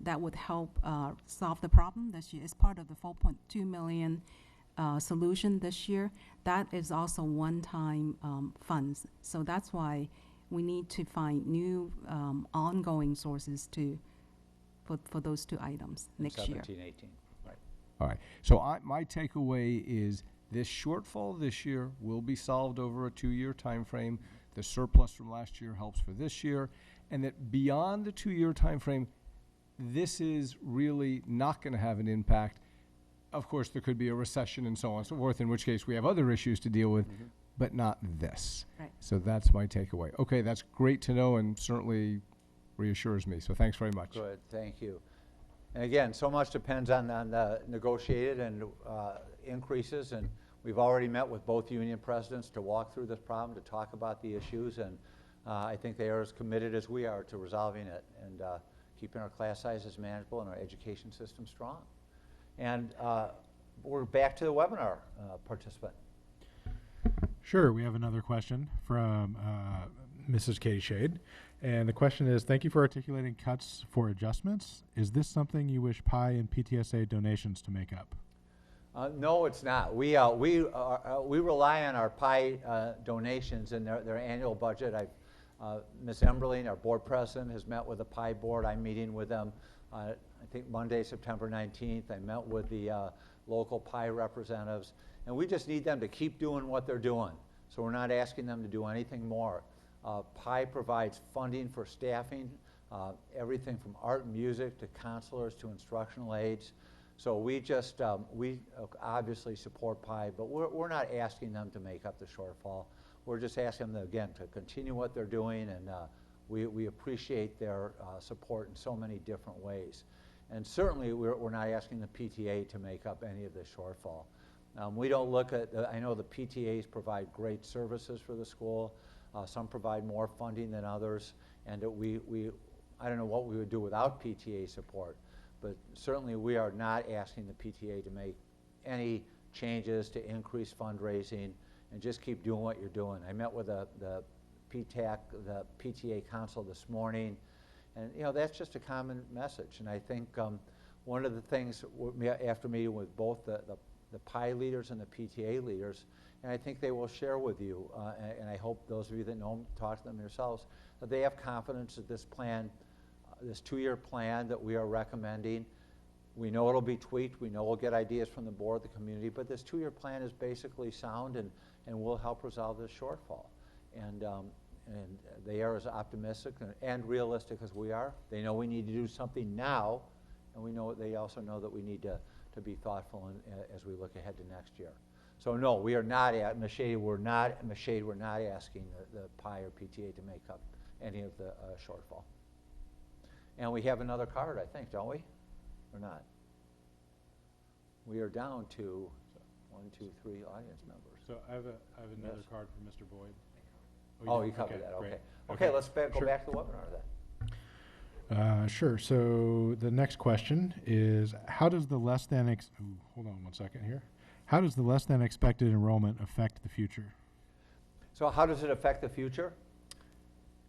that would help solve the problem this year. It's part of the 4.2 million solution this year. That is also one-time funds. So that's why we need to find new ongoing sources for those 2 items next year. 17, 18, right. All right. So my takeaway is this shortfall this year will be solved over a 2-year time frame. The surplus from last year helps for this year. And that beyond the 2-year time frame, this is really not going to have an impact. Of course, there could be a recession and so on and so forth, in which case we have other issues to deal with, but not this. Right. So that's my takeaway. Okay, that's great to know and certainly reassures me. So thanks very much. Good, thank you. And again, so much depends on the negotiated and increases, and we've already met with both union presidents to walk through this problem, to talk about the issues, and I think they are as committed as we are to resolving it and keeping our class sizes manageable and our education system strong. And we're back to the webinar participant. Sure, we have another question from Mrs. Katie Shade. And the question is, thank you for articulating cuts for adjustments. Is this something you wish PI and PTSA donations to make up? No, it's not. We rely on our PI donations in their annual budget. Ms. Emberling, our board president, has met with the PI board. I'm meeting with them, I think Monday, September 19th. I met with the local PI representatives, and we just need them to keep doing what they're doing. So we're not asking them to do anything more. PI provides funding for staffing, everything from art and music to counselors to instructional aides. So we obviously support PI, but we're not asking them to make up the shortfall. We're just asking them, again, to continue what they're doing, and we appreciate their support in so many different ways. And certainly we're not asking the PTA to make up any of the shortfall. We don't look at, I know the PTAs provide great services for the school. Some provide more funding than others, and I don't know what we would do without PTA support, but certainly we are not asking the PTA to make any changes to increase fundraising and just keep doing what you're doing. I met with the PTAC, the PTA council this morning, and that's just a common message. And I think one of the things after meeting with both the PI leaders and the PTA leaders, and I think they will share with you, and I hope those of you that know them, talk to them yourselves, that they have confidence that this plan, this 2-year plan that we are recommending, we know it'll be tweaked, we know we'll get ideas from the board, the community, but this 2-year plan is basically sound and will help resolve this shortfall. And they are as optimistic and realistic as we are. They know we need to do something now, and they also know that we need to be thoughtful as we look ahead to next year. So no, we are not at Mashade. We're not asking the PI or PTA to make up any of the shortfall. And we have another card, I think, don't we? Or not? We are down to 1, 2, 3 audience members. So I have another card for Mr. Boyd. Oh, you covered that. Great. Okay, let's go Sure. back to the webinar then. Sure. So the next question is, how does the less than hold on one second here. How does the less than expected enrollment affect the future? So how does it affect the future?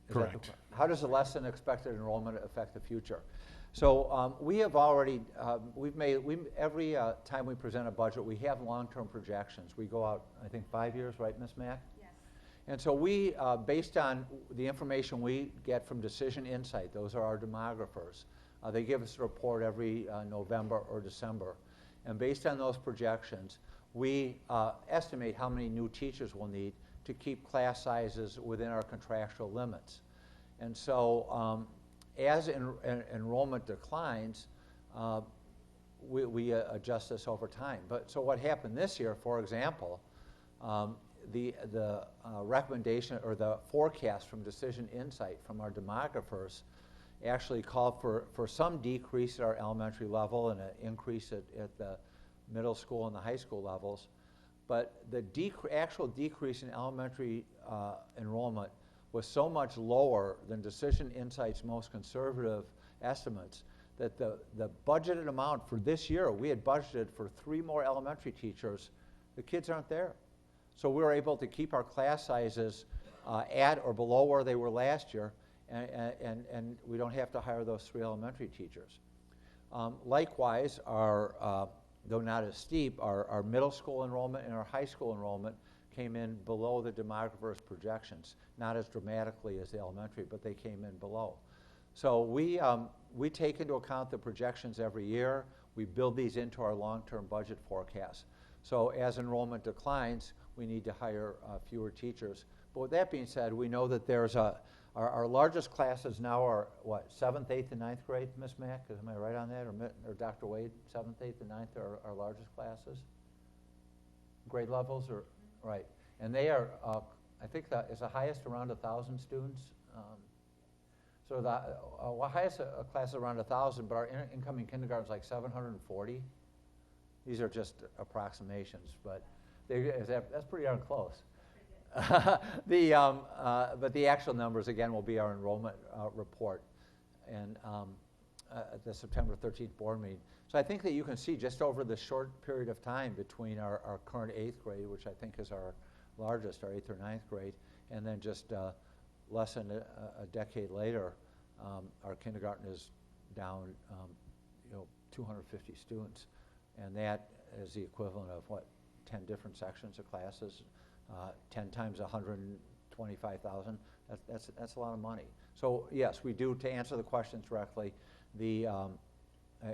Correct. How does the less than expected enrollment affect the future? So we have already, every time we present a budget, we have long-term projections. We go out, I think, 5 years, right, Ms. Mack? Yes. And so we, based on the information we get from Decision Insight, those are our demographers, they give us a report every November or December. And based on those projections, we estimate how many new teachers we'll need to keep class sizes within our contractual limits. And so as enrollment declines, we adjust this over time. But so what happened this year, for example, the recommendation or the forecast from Decision Insight from our demographers actually called for some decrease at our elementary level and an increase at the middle school and the high school levels. But the actual decrease in elementary enrollment was so much lower than Decision Insight's most conservative estimates that the budgeted amount for this year, we had budgeted for 3 more elementary teachers. The kids aren't there. So we were able to keep our class sizes at or below where they were last year, and we don't have to hire those 3 elementary teachers. Likewise, though not as steep, our middle school enrollment and our high school enrollment came in below the demographers' projections, not as dramatically as the elementary, but they came in below. So we take into account the projections every year. We build these into our long-term budget forecasts. So as enrollment declines, we need to hire fewer teachers. But with that being said, we know that there's our largest classes now are, what, 7th, 8th, and 9th grade, Ms. Mack? Am I right on that? Or Dr. Wade, 7th, 8th, and 9th are our largest classes? Grade levels are, right. And they are, I think that is the highest around 1,000 students. So the highest class is around 1,000, but our incoming kindergarten is like 740. These are just approximations, but that's pretty darn close. But the actual numbers, again, will be our enrollment report and at the September 13th board meeting. So I think that you can see just over the short period of time between our current 8th grade, which I think is our largest, our 8th or 9th grade, and then just less than a decade later, our kindergarten is down 250 students. And that is the equivalent of, 10 different sections of classes, 10 times 125,000. That's a lot of money. So yes, we do, to answer the questions directly, the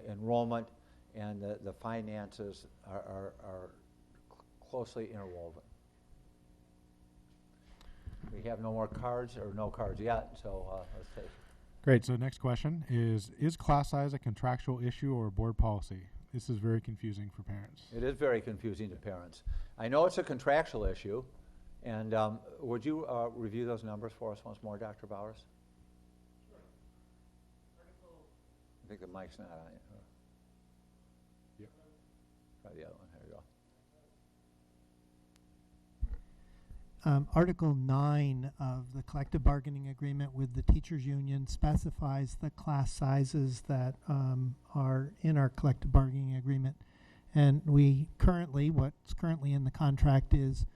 enrollment and the finances are closely interwoven. We have no more cards, or no cards yet, so let's take it. Great. So next question is class size a contractual issue or a board policy? This is very confusing for parents. It is very confusing to parents. I know it's a contractual issue, and would you review those numbers for us once more, Dr. Bowers? Sure. I think the mic's not on. Yep. Try the other one. There you go. Article 9 of the collective bargaining agreement with the teachers union specifies the class sizes that are in our collective bargaining agreement. And what's currently in the contract is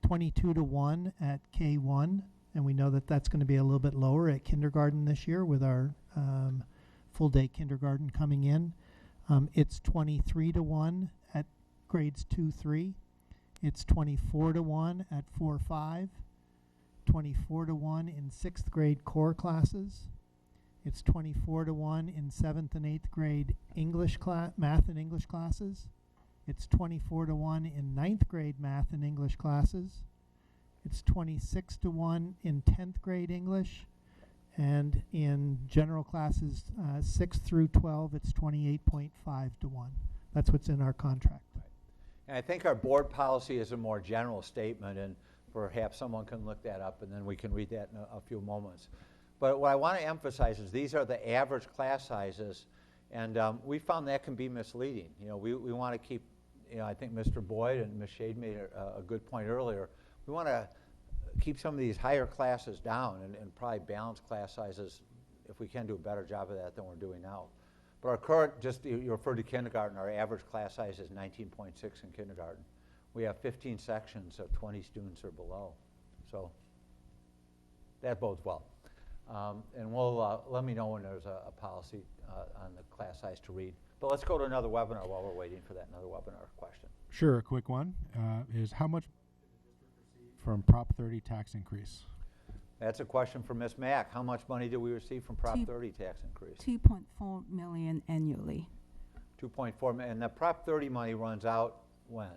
22-1 at K1. And we know that that's going to be a little bit lower at kindergarten this year with our full day kindergarten coming in. It's 23-1 at grades 2-3. It's 24-1 at 4-5, 24-1 in 6th grade core classes. It's 24-1 in 7th and 8th grade math and English classes. It's 24-1 in 9th grade math and English classes. It's 26-1 in 10th grade English. And in general classes 6 through 12, it's 28.5-1. That's what's in our contract. And I think our board policy is a more general statement, and perhaps someone can look that up, and then we can read that in a few moments. But what I want to emphasize is these are the average class sizes, and we found that can be misleading. We want to keep, I think Mr. Boyd and Ms. Shade made a good point earlier. We want to keep some of these higher classes down and probably balance class sizes if we can do a better job of that than we're doing now. But our current, you referred to kindergarten, our average class size is 19.6 in kindergarten. We have 15 sections of 20 students or below. So that bodes well. And we'll let me know when there's a policy on the class size to read. But let's go to another webinar while we're waiting for that another webinar question. Sure, a quick one is how much from Prop 30 tax increase? That's a question for Ms. Mack. How much money did we receive from Prop 30 tax increase? 2.4 million annually. 2.4 million. And the Prop 30 money runs out when?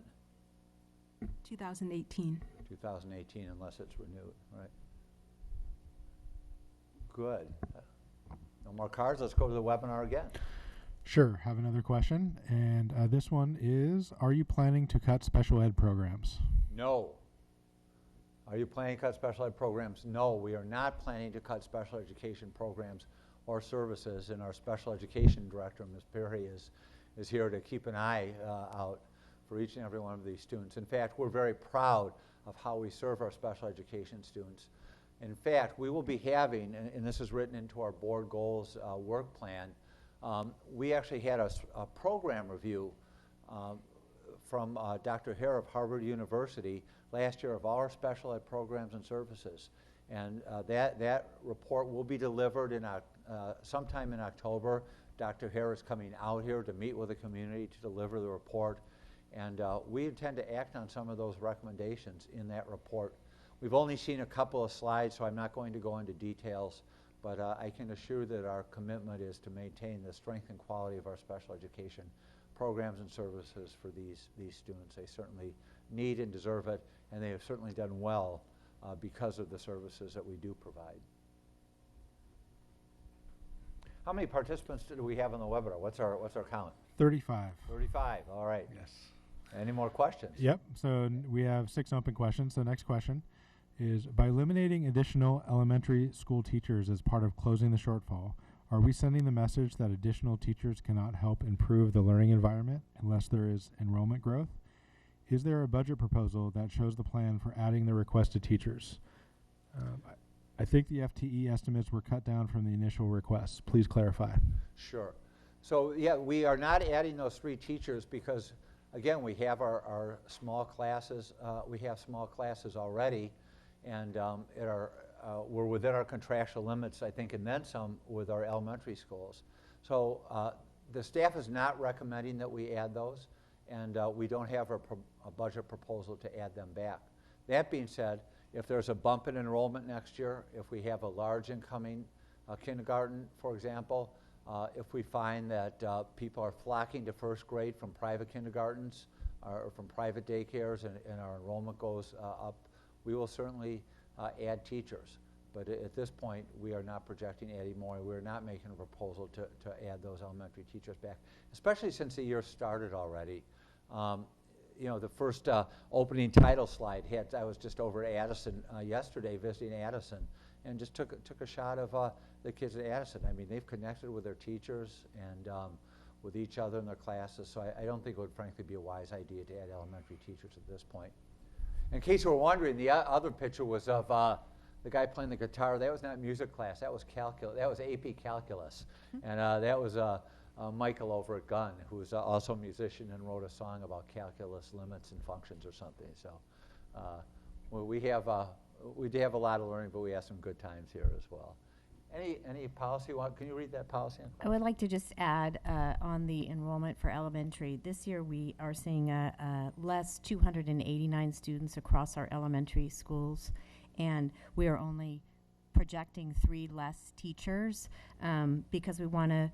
2018. 2018, unless it's renewed, right? Good. No more cards. Let's go to the webinar again. Sure, have another question. And this one is, are you planning to cut special ed programs? No. Are you planning to cut special ed programs? No, we are not planning to cut special education programs or services, and our special education director, Ms. Perry, is here to keep an eye out for each and every one of these students. In fact, we're very proud of how we serve our special education students. In fact, we will be having, and this is written into our board goals work plan, we actually had a program review from Dr. Hare of Harvard University last year of all our special ed programs and services. And that report will be delivered in sometime in October. Dr. Hare is coming out here to meet with the community to deliver the report. And we intend to act on some of those recommendations in that report. We've only seen a couple of slides, so I'm not going to go into details, but I can assure that our commitment is to maintain the strength and quality of our special education programs and services for these students. They certainly need and deserve it, and they have certainly done well because of the services that we do provide. How many participants do we have on the webinar? What's our count? 35. 35, all right. Yes. Any more questions? Yep, so we have 6 open questions. So next question, is by eliminating additional elementary school teachers as part of closing the shortfall, are we sending the message that additional teachers cannot help improve the learning environment unless there is enrollment growth? Is there a budget proposal that shows the plan for adding the requested teachers? I think the FTE estimates were cut down from the initial requests. Please clarify. Sure. So, yeah, we are not adding those 3 teachers because, again, we have our small classes. We have small classes already, and we're within our contractual limits, I think, and then some with our elementary schools. So the staff is not recommending that we add those, and we don't have a budget proposal to add them back. That being said, if there's a bump in enrollment next year, if we have a large incoming kindergarten, for example, if we find that people are flocking to first grade from private kindergartens or from private daycares and our enrollment goes up, we will certainly add teachers. But at this point, we are not projecting adding more. We're not making a proposal to add those elementary teachers back, especially since the year started already. You know, the first opening title slide I was just over at Addison yesterday visiting Addison and just took a shot of the kids at Addison. I mean, they've connected with their teachers and with each other in their classes, so I don't think it would frankly be a wise idea to add elementary teachers at this point. In case you were wondering, the other picture was of the guy playing the guitar. That was not music class, that was calculus. That was AP Calculus. And that was Michael over at Gunn, who's also a musician and wrote a song about calculus limits and functions or something. So we do have a lot of learning, but we have some good times here as well. Any policy? Can you read that policy? I would like to just add on the enrollment for elementary. This year we are seeing less 289 students across our elementary schools, and we are only projecting 3 less teachers because we want to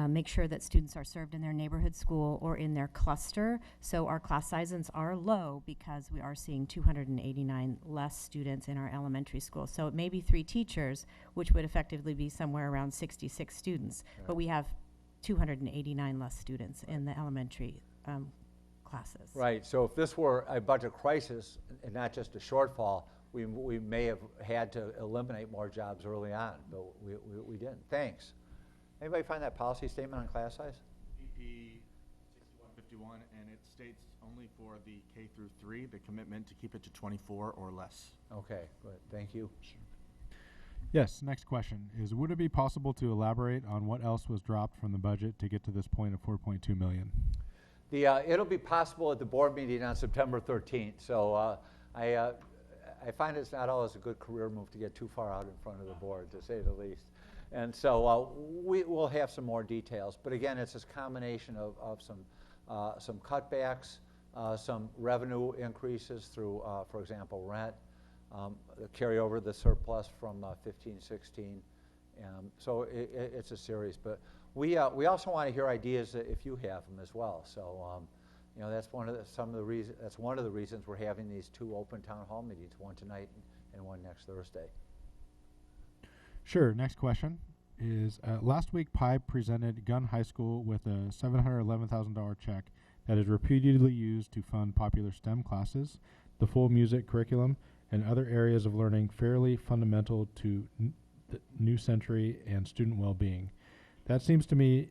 make sure that students are served in their neighborhood school or in their cluster. So our class sizes are low because we are seeing 289 less students in our elementary school. So it may be 3 teachers, which would effectively be somewhere around 66 students, but we have 289 less students in the elementary classes. Right, so if this were a budget crisis and not just a shortfall, we may have had to eliminate more jobs early on, but we didn't. Thanks. Anybody find that policy statement on class size? PP 6151, and it states only for the K through 3, the commitment to keep it to 24 or less. Okay, good. Thank you. Sure. Yes, next question is, would it be possible to elaborate on what else was dropped from the budget to get to this point of $4.2 million? It'll be possible at the board meeting on September 13th. So I find it's not always a good career move to get too far out in front of the board, to say the least. And so we will have some more details. But again, it's this combination of some cutbacks, some revenue increases through, for example, rent, the carryover the surplus from 15-16. So it's a series. But we also want to hear ideas if you have them as well. So you know, that's one of the reasons we're having these 2 open town hall meetings, one tonight and one next Thursday. Sure. Next question is, last week PI presented Gunn High School with a $711,000 check that is repeatedly used to fund popular STEM classes, the full music curriculum, and other areas of learning fairly fundamental to the new century and student well-being. That seems to me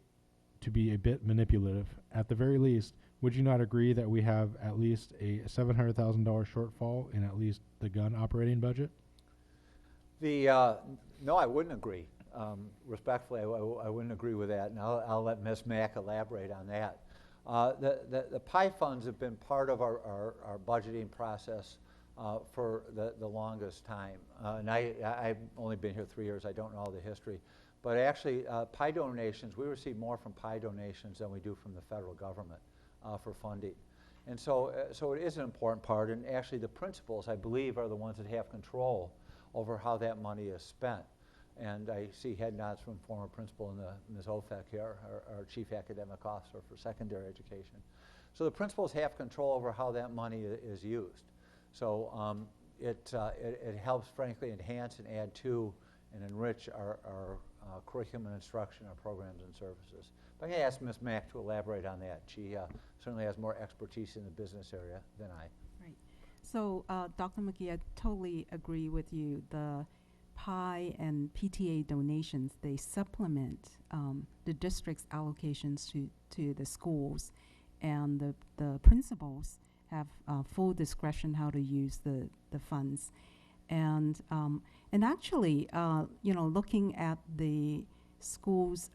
to be a bit manipulative. At the very least, would you not agree that we have at least a $700,000 shortfall in at least the Gunn operating budget? No, I wouldn't agree. Respectfully, I wouldn't agree with that, and I'll let Ms. Mack elaborate on that. The PI funds have been part of our budgeting process for the longest time. And I've only been here 3 years. I don't know all the history. But actually, PI donations, we receive more from PI donations than we do from the federal government for funding. And so it is an important part, and actually the principals, I believe, are the ones that have control over how that money is spent. And I see head nods from former principal Ms. Ofek here, our chief academic officer for secondary education. So the principals have control over how that money is used. So it helps, frankly, enhance and add to and enrich our curriculum and instruction, our programs and services. But I'm going to ask Ms. Mack to elaborate on that. She certainly has more expertise in the business area than I. Right. So, Dr. McGee, I totally agree with you. The PI and PTA donations, they supplement the district's allocations to the schools, and the principals have full discretion how to use the funds. And actually, looking at the schools'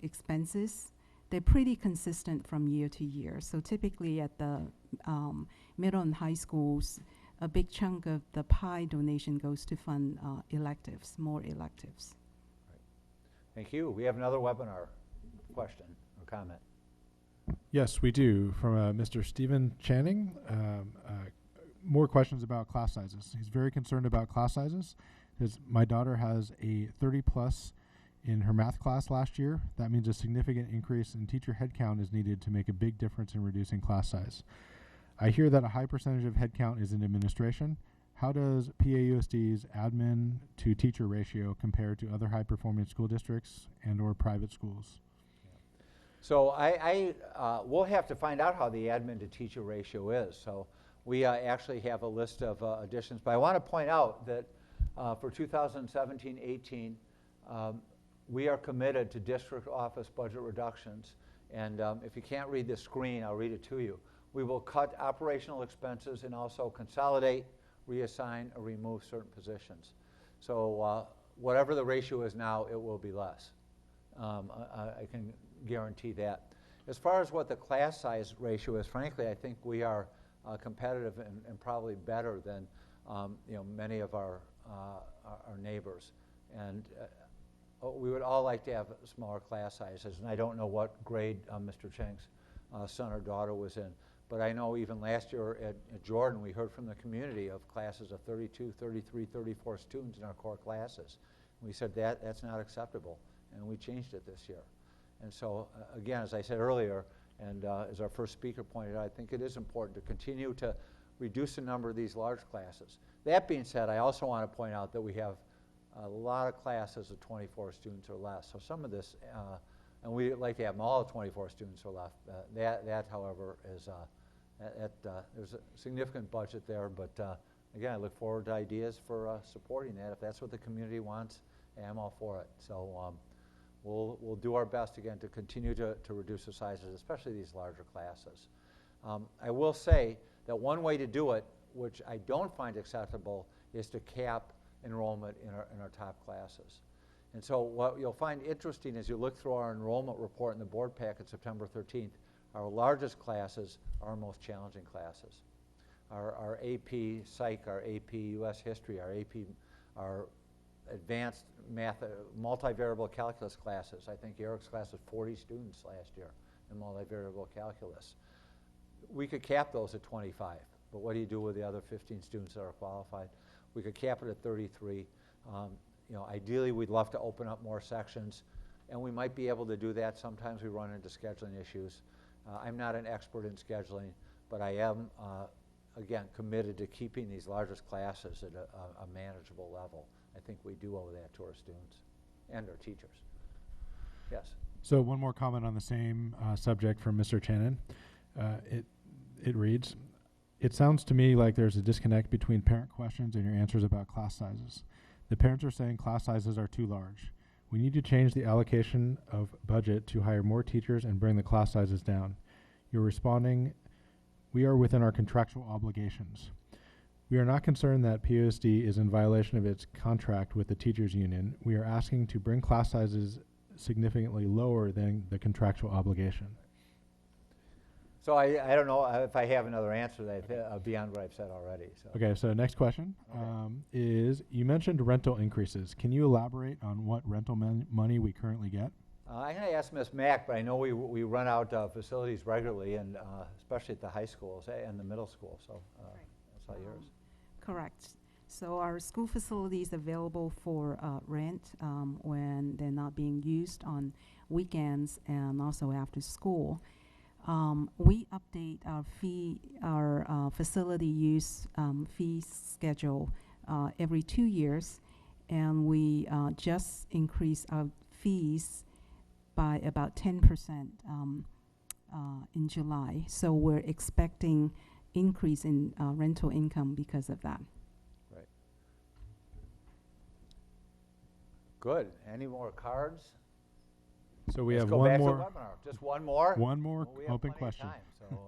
expenses, they're pretty consistent from year to year. So typically at the middle and high schools, a big chunk of the PI donation goes to fund electives, more electives. Thank you. We have another webinar question or comment. Yes, we do. From Mr. Stephen Channing. More questions about class sizes. He's very concerned about class sizes. My daughter has a 30 plus in her math class last year. That means a significant increase in teacher headcount is needed to make a big difference in reducing class size. I hear that a high percentage of headcount is in administration. How does PAUSD's admin to teacher ratio compare to other high-performing school districts and or private schools? So we'll have to find out how the admin to teacher ratio is. So we actually have a list of additions. But I want to point out that for 2017-18, we are committed to district office budget reductions. And if you can't read the screen, I'll read it to you. We will cut operational expenses and also consolidate, reassign, or remove certain positions. So whatever the ratio is now, it will be less. I can guarantee that. As far as what the class size ratio is, frankly, I think we are competitive and probably better than many of our neighbors. And we would all like to have smaller class sizes, and I don't know what grade Mr. Cheng's son or daughter was in. But I know even last year at Jordan, we heard from the community of classes of 32, 33, 34 students in our core classes. And we said that's not acceptable, and we changed it this year. And so, again, as I said earlier, and as our first speaker pointed out, I think it is important to continue to reduce the number of these large classes. That being said, I also want to point out that we have a lot of classes of 24 students or less. So some of this, and we'd like to have them all at 24 students or less. That, however, is there's a significant budget there. But again, I look forward to ideas for supporting that. If that's what the community wants, I'm all for it. So we'll do our best again to continue to reduce the sizes, especially these larger classes. I will say that one way to do it, which I don't find acceptable, is to cap enrollment in our top classes. And so what you'll find interesting as you look through our enrollment report in the board packet September 13th, our largest classes are our most challenging classes. Our AP Psych, our AP US History, our advanced math, multivariable calculus classes. I think Eric's class was 40 students last year in multivariable calculus. We could cap those at 25, but what do you do with the other 15 students that are qualified? We could cap it at 33. Ideally, we'd love to open up more sections, and we might be able to do that. Sometimes we run into scheduling issues. I'm not an expert in scheduling, but I am, again, committed to keeping these largest classes at a manageable level. I think we do owe that to our students and our teachers. Yes? So one more comment on the same subject from Mr. Channon. It reads, it sounds to me like there's a disconnect between parent questions and your answers about class sizes. The parents are saying class sizes are too large. We need to change the allocation of budget to hire more teachers and bring the class sizes down. You're responding, we are within our contractual obligations. We are not concerned that PAUSD is in violation of its contract with the teachers union. We are asking to bring class sizes significantly lower than the contractual obligation. So I don't know if I have another answer that beyond what I've said already. So. Okay, so next question is, you mentioned rental increases. Can you elaborate on what rental money we currently get? I'm going to ask Ms. Mack, but I know we run out facilities regularly, and especially at the high schools and the middle school. So that's all yours. Correct. So our school facilities available for rent when they're not being used on weekends and also after school. We update our facility use fee schedule every 2 years, and we just increase our fees by about 10% in July. So we're expecting increase in rental income because of that. Right. Good. Any more cards? So we Let's have go one back more. to the webinar. Just one more? One more Well, we have open plenty of question. time, so,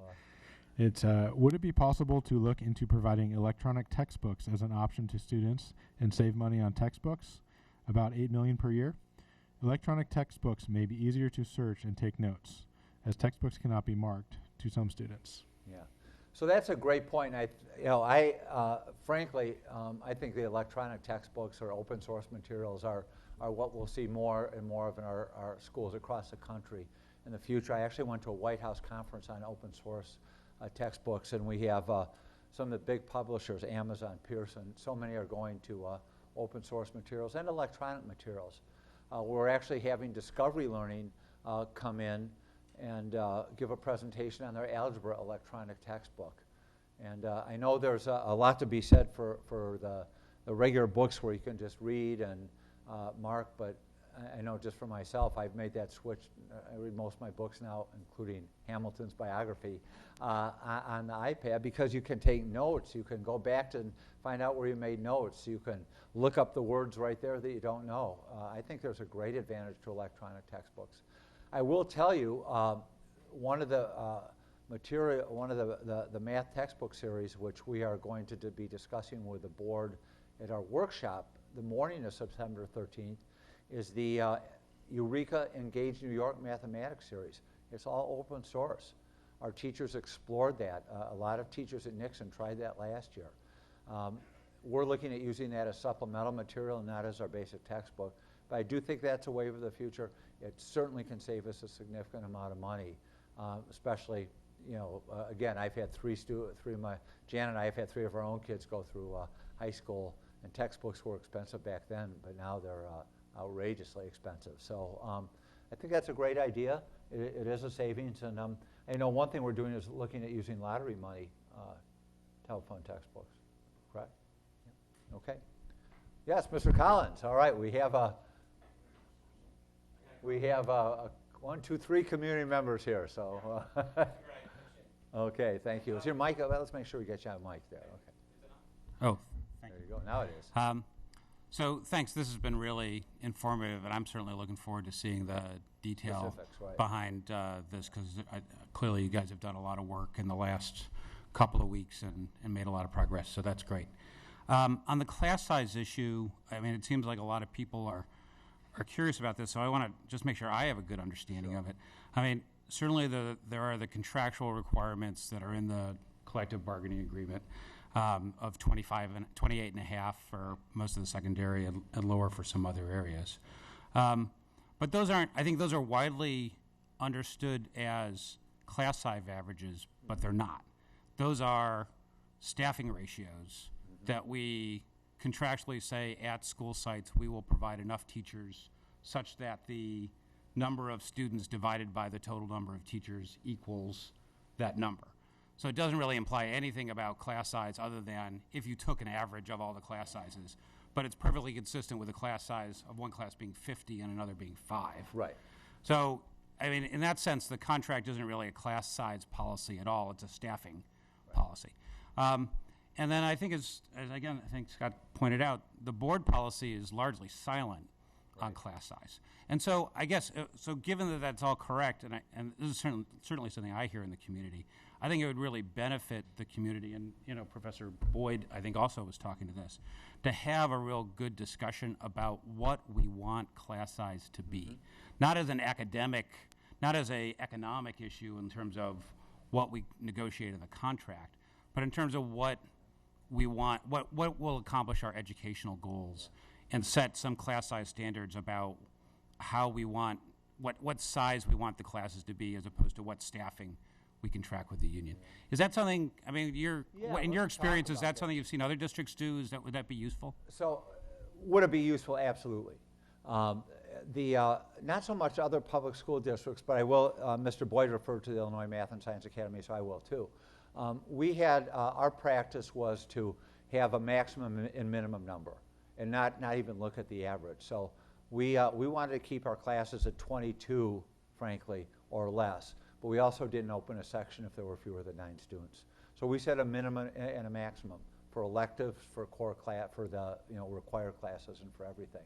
It's would it be possible to look into providing electronic textbooks as an option to students and save money on textbooks? About $8 million per year. Electronic textbooks may be easier to search and take notes, as textbooks cannot be marked to some students. yeah. So that's a great point. Frankly, I think the electronic textbooks or open source materials are what we'll see more and more of in our schools across the country in the future. I actually went to a White House conference on open source textbooks, and we have some of the big publishers, Amazon, Pearson, so many are going to open source materials and electronic materials. We're actually having Discovery Learning come in and give a presentation on their algebra electronic textbook. And I know there's a lot to be said for the regular books where you can just read and mark, but I know just for myself, I've made that switch. I read most of my books now, including Hamilton's biography, on the iPad, because you can take notes. You can go back and find out where you made notes. You can look up the words right there that you don't know. I think there's a great advantage to electronic textbooks. I will tell you, one of the the math textbook series, which we are going to be discussing with the board at our workshop the morning of September 13th, is the Eureka Engage New York Mathematics series. It's all open source. Our teachers explored that. A lot of teachers at Nixon tried that last year. We're looking at using that as supplemental material and not as our basic textbook. But I do think that's a wave of the future. It certainly can save us a significant amount of money, especially, again, I've had Jan and I have had three of our own kids go through high school, and textbooks were expensive back then, but now they're outrageously expensive. So I think that's a great idea. It is a savings, and I know one thing we're doing is looking at using lottery money to help fund textbooks. Correct? Yeah. Okay. Yes, Mr. Collins. All right, we have 1, 2, 3 community members here. So, okay, thank you. Is your mic? Let's make sure we get you on mic there. Okay. Oh, thank there you go. Now it is. So thanks. This has been really informative, and I'm certainly looking forward to seeing the detail right. behind this, because clearly you guys have done a lot of work in the last couple of weeks and made a lot of progress, so that's great. On the class size issue, I mean, it seems like a lot of people are curious about this, so I want to just make sure I have a good understanding of it. I mean, certainly there are the contractual requirements that are in the collective bargaining agreement of 28.5 for most of the secondary and lower for some other areas. But those aren't, I think those are widely understood as class size averages, but they're not. Those are staffing ratios that we contractually say at school sites we will provide enough teachers such that the number of students divided by the total number of teachers equals that number. So it doesn't really imply anything about class size other than if you took an average of all the class sizes, but it's perfectly consistent with a class size of one class being 50 and another being 5. Right. So, I mean, in that sense, the contract isn't really a class size policy at all. It's a staffing policy. And then I think, again, I think Scott pointed out, the board policy is largely silent on class size. And so I guess, so given that that's all correct, and this is certainly something I hear in the community, I think it would really benefit the community, and Professor Boyd, I think, also was talking to this, to have a real good discussion about what we want class size to be. Not as an academic, not as an economic issue in terms of what we negotiate in the contract, but in terms of what we want, what will accomplish our educational goals, and set some class size standards about how we want, what size we want the classes to be, as opposed to what staffing we can track with the union. Is that something, I mean, in your experience, is that something you've seen other districts do? Would that be useful? So, would it be useful? Absolutely. Not so much other public school districts, but I will, Mr. Boyd referred to the Illinois Math and Science Academy, so I will too. We had, our practice was to have a maximum and minimum number and not even look at the average. So we wanted to keep our classes at 22, frankly, or less, but we also didn't open a section if there were fewer than 9 students. So we set a minimum and a maximum for electives, for core class, for the required classes, and for everything.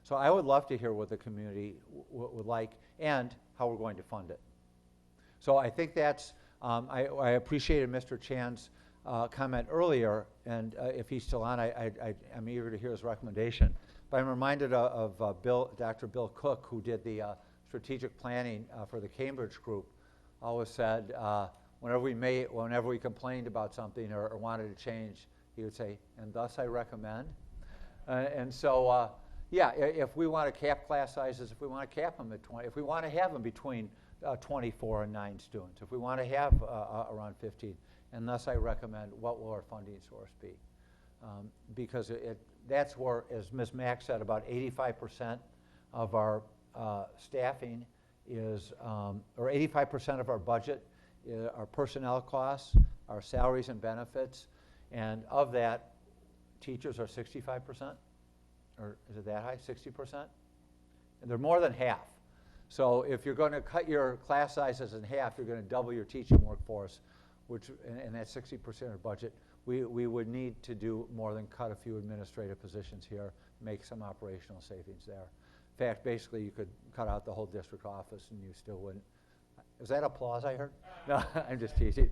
So I would love to hear what the community would like and how we're going to fund it. So I think that's, I appreciated Mr. Chan's comment earlier, and if he's still on, I'm eager to hear his recommendation. But I'm reminded of Dr. Bill Cook, who did the strategic planning for the Cambridge group, always said whenever we complained about something or wanted to change, he would say, and thus I recommend. And so, yeah, if we want to cap class sizes, if we want to cap them at 20, if we want to have them between 24 and 9 students, if we want to have around 15, and thus I recommend, what will our funding source be? Because that's where, as Ms. Mack said, about 85% of our staffing is, or 85% of our budget are personnel costs, our salaries and benefits, and of that, teachers are 65%, or is it that high, 60%? And they're more than half. So if you're going to cut your class sizes in half, you're going to double your teaching workforce, which, and that's 60% of budget. We would need to do more than cut a few administrative positions here, make some operational savings there. In fact, basically, you could cut out the whole district office and you still wouldn't. Was that applause I heard? No, I'm just teasing.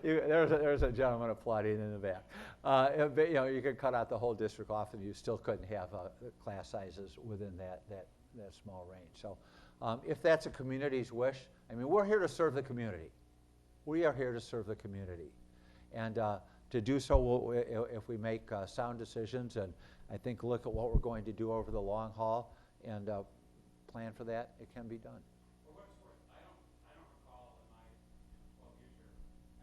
There's a gentleman applauding in the back. You could cut out the whole district office and you still couldn't have class sizes within that small range. So if that's a community's wish, I mean, we're here to serve the community. We are here to serve the community. And to do so, if we make sound decisions and I think look at what we're going to do over the long haul and plan for that, it can be done. For what it's worth, I don't recall in my future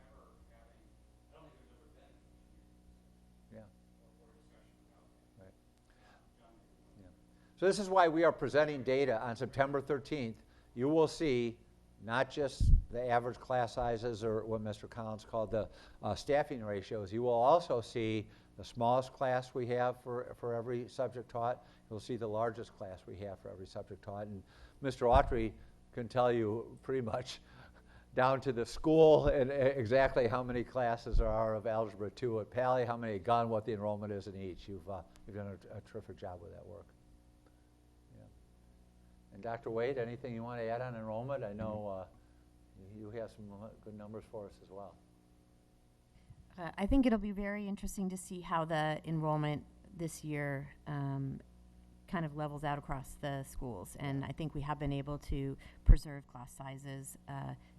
ever having, I don't think there's ever been a Yeah. or discussion about that. Right. Yeah. So this is why we are presenting data on September 13th. You will see not just the average class sizes or what Mr. Collins called the staffing ratios. You will also see the smallest class we have for every subject taught. You'll see the largest class we have for every subject taught. And Mr. Autry can tell you pretty much down to the school and exactly how many classes there are of Algebra 2 at Pally, how many gone, what the enrollment is in each. You've done a terrific job with that work. Yeah. And Dr. Wade, anything you want to add on enrollment? I know you have some good numbers for us as well. I think it'll be very interesting to see how the enrollment this year kind of levels out across the schools. And I think we have been able to preserve class sizes,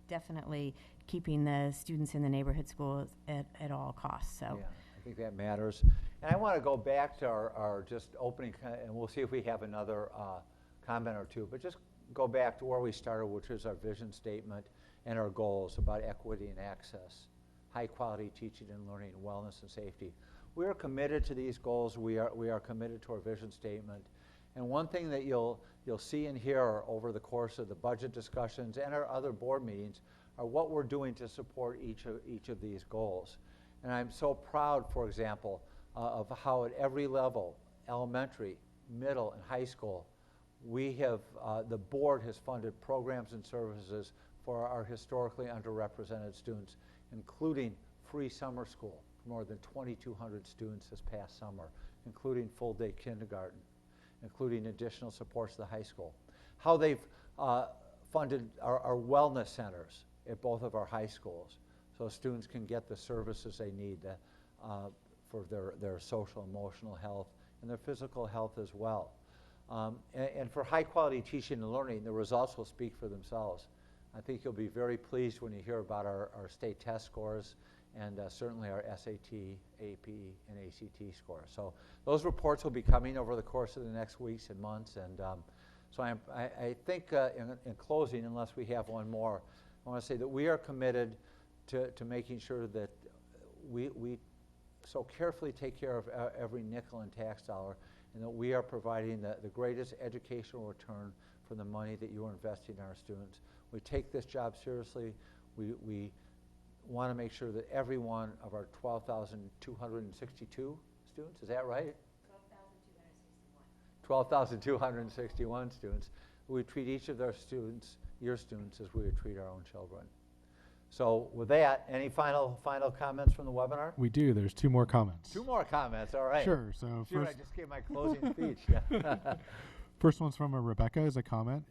definitely keeping the students in the neighborhood schools at all costs. So yeah, I think that matters. And I want to go back to our just opening, and we'll see if we have another comment or two, but just go back to where we started, which is our vision statement and our goals about equity and access, high quality teaching and learning, wellness and safety. We are committed to these goals. We are committed to our vision statement. And one thing that you'll see and hear over the course of the budget discussions and our other board meetings are what we're doing to support each of these goals. And I'm so proud, for example, of how at every level, elementary, middle, and high school, we have, the board has funded programs and services for our historically underrepresented students, including free summer school for more than 2,200 students this past summer, including full-day kindergarten, including additional supports to the high school. How they've funded our wellness centers at both of our high schools so students can get the services they need for their social, emotional health, and their physical health as well. And for high-quality teaching and learning, the results will speak for themselves. I think you'll be very pleased when you hear about our state test scores and certainly our SAT, AP, and ACT scores. So those reports will be coming over the course of the next weeks and months. And so I think in closing, unless we have one more, I want to say that we are committed to making sure that we so carefully take care of every nickel and tax dollar, and that we are providing the greatest educational return for the money that you are investing in our students. We take this job seriously. We want to make sure that every one of our 12,262 students, is that right? 12,261 students. We treat each of their students, your students, as we would treat our own children. So with that, any final comments from the webinar? We do. There's 2 more comments. 2 more comments, all right. Sure. So Shoot, I first, just gave my closing speech. Yeah. first one's from Rebecca as a comment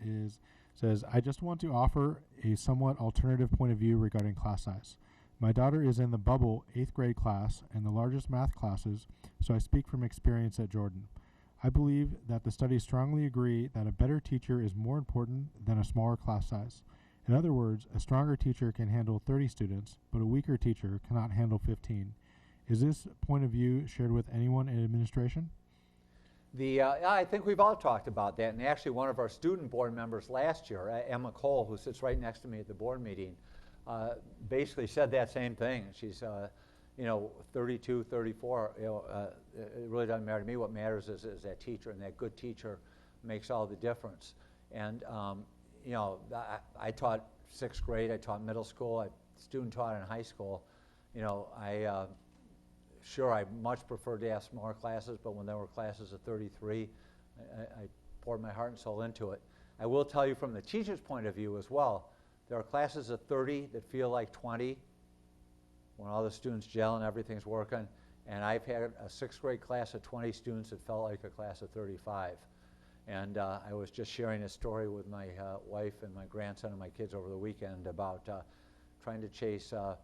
says, I just want to offer a somewhat alternative point of view regarding class size. My daughter is in the bubble 8th grade class and the largest math classes, so I speak from experience at Jordan. I believe that the studies strongly agree that a better teacher is more important than a smaller class size. In other words, a stronger teacher can handle 30 students, but a weaker teacher cannot handle 15. Is this point of view shared with anyone in administration? I think we've all talked about that, and actually one of our student board members last year, Emma Cole, who sits right next to me at the board meeting, basically said that same thing. She's, 32, 34, it really doesn't matter to me. What matters is that teacher, and that good teacher makes all the difference. And, I taught 6th grade, I taught middle school, I student taught in high school. Sure, I much preferred to have smaller classes, but when there were classes of 33, I poured my heart and soul into it. I will tell you from the teacher's point of view as well, there are classes of 30 that feel like 20 when all the students gel and everything's working, and I've had a 6th grade class of 20 students that felt like a class of 35. And I was just sharing a story with my wife and my grandson and my kids over the weekend about trying to chase a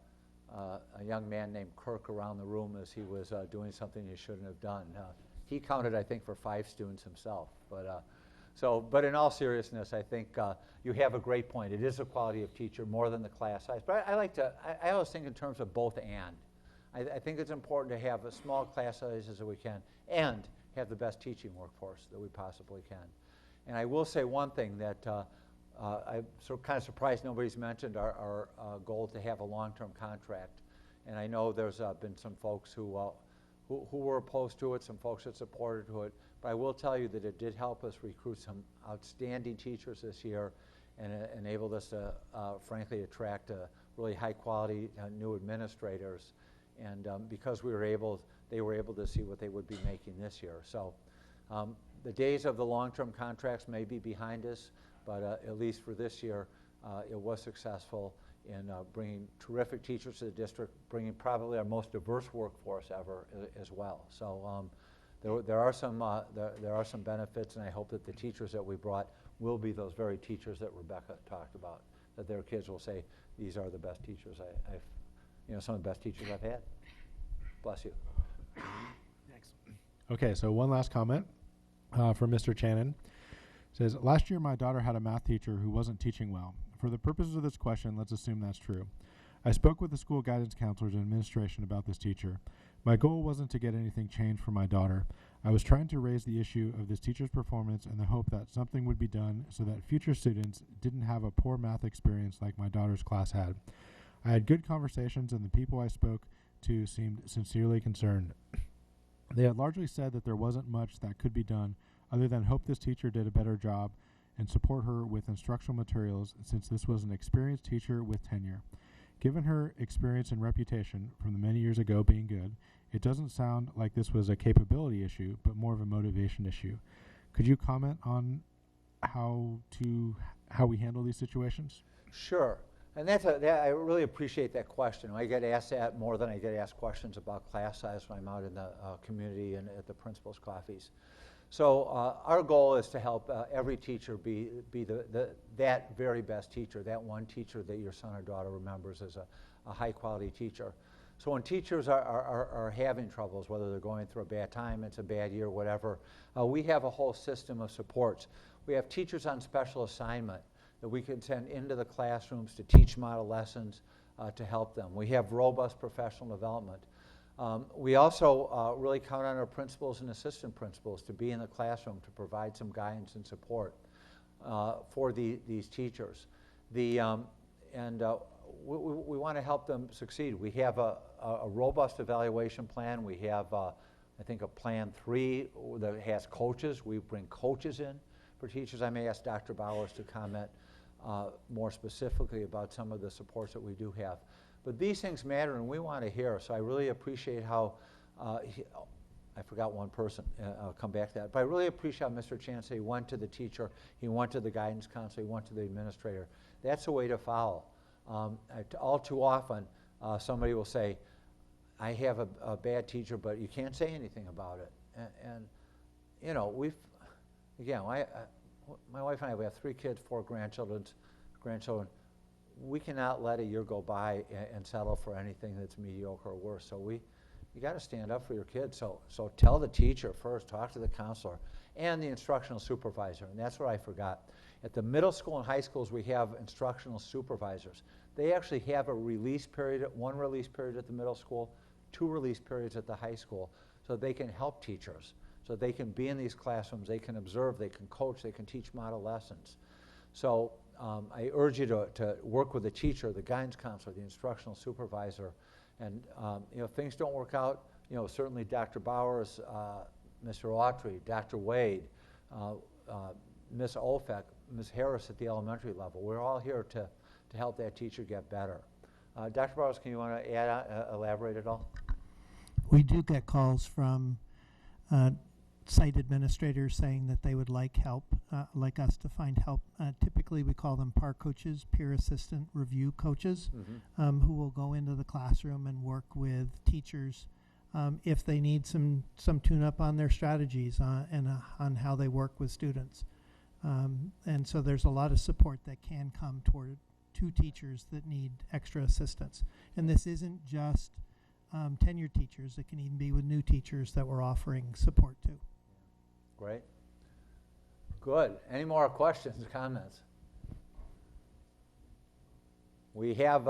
young man named Kirk around the room as he was doing something he shouldn't have done. He counted, I think, for 5 students himself. But in all seriousness, I think you have a great point. It is a quality of teacher more than the class size. But I always think in terms of both and. I think it's important to have as small class sizes as we can and have the best teaching workforce that we possibly can. And I will say one thing that I'm kind of surprised nobody's mentioned our goal to have a long-term contract. And I know there's been some folks who were opposed to it, some folks that supported it. But I will tell you that it did help us recruit some outstanding teachers this year, and it enabled us to, frankly, attract really high-quality new administrators. And because they were able to see what they would be making this year. So the days of the long-term contracts may be behind us, but at least for this year, it was successful in bringing terrific teachers to the district, bringing probably our most diverse workforce ever as well. So there are some benefits, and I hope that the teachers that we brought will be those very teachers that Rebecca talked about, that their kids will say, these are the best teachers some of the best teachers I've had. Bless you. Thanks. Okay, so one last comment from Mr. Channon. It says, last year my daughter had a math teacher who wasn't teaching well. For the purposes of this question, let's assume that's true. I spoke with the school guidance counselors and administration about this teacher. My goal wasn't to get anything changed for my daughter. I was trying to raise the issue of this teacher's performance in the hope that something would be done so that future students didn't have a poor math experience like my daughter's class had. I had good conversations, and the people I spoke to seemed sincerely concerned. They had largely said that there wasn't much that could be done other than hope this teacher did a better job and support her with instructional materials, since this was an experienced teacher with tenure. Given her experience and reputation from the many years ago being good, it doesn't sound like this was a capability issue, but more of a motivation issue. Could you comment on how we handle these situations? Sure. And I really appreciate that question. I get asked that more than I get asked questions about class size when I'm out in the community and at the principals' coffees. So our goal is to help every teacher be that very best teacher, that one teacher that your son or daughter remembers as a high-quality teacher. So when teachers are having troubles, whether they're going through a bad time, it's a bad year, whatever, we have a whole system of supports. We have teachers on special assignment that we can send into the classrooms to teach model lessons to help them. We have robust professional development. We also really count on our principals and assistant principals to be in the classroom to provide some guidance and support for these teachers. We want to help them succeed. We have a robust evaluation plan. We have, I think, a plan 3 that has coaches. We bring coaches in for teachers. I may ask Dr. Bowers to comment more specifically about some of the supports that we do have. But these things matter, and we want to hear. So I really appreciate how, I forgot one person, I'll come back to that. But I really appreciate how Mr. Chance, he went to the teacher, he went to the guidance counselor, he went to the administrator. That's the way to follow. All too often, somebody will say, I have a bad teacher, but you can't say anything about it. And you know, again, my wife and I, we have 3 kids, 4 grandchildren. We cannot let a year go by and settle for anything that's mediocre or worse. So you got to stand up for your kids. So tell the teacher first, talk to the counselor, and the instructional supervisor. And that's what I forgot. At the middle school and high schools, we have instructional supervisors. They actually have a release period, 1 release period at the middle school, 2 release periods at the high school, so they can help teachers. So they can be in these classrooms, they can observe, they can coach, they can teach model lessons. So I urge you to work with the teacher, the guidance counselor, the instructional supervisor, and you know, if things don't work out, you know, certainly Dr. Bowers, Mr. Autry, Dr. Wade, Ms. Olfek, Ms. Harris at the elementary level. We're all here to help that teacher get better. Dr. Bowers, can you want to elaborate at all? We do get calls from site administrators saying that they would like help, like us to find help. Typically, we call them PAR coaches, peer assistant review coaches, who will go into the classroom and work with teachers if they need some tune-up on their strategies and on how they work with students. And so there's a lot of support that can come to teachers that need extra assistance. And this isn't just tenured teachers. It can even be with new teachers that we're offering support to. Great. Good. Any more questions, comments? We have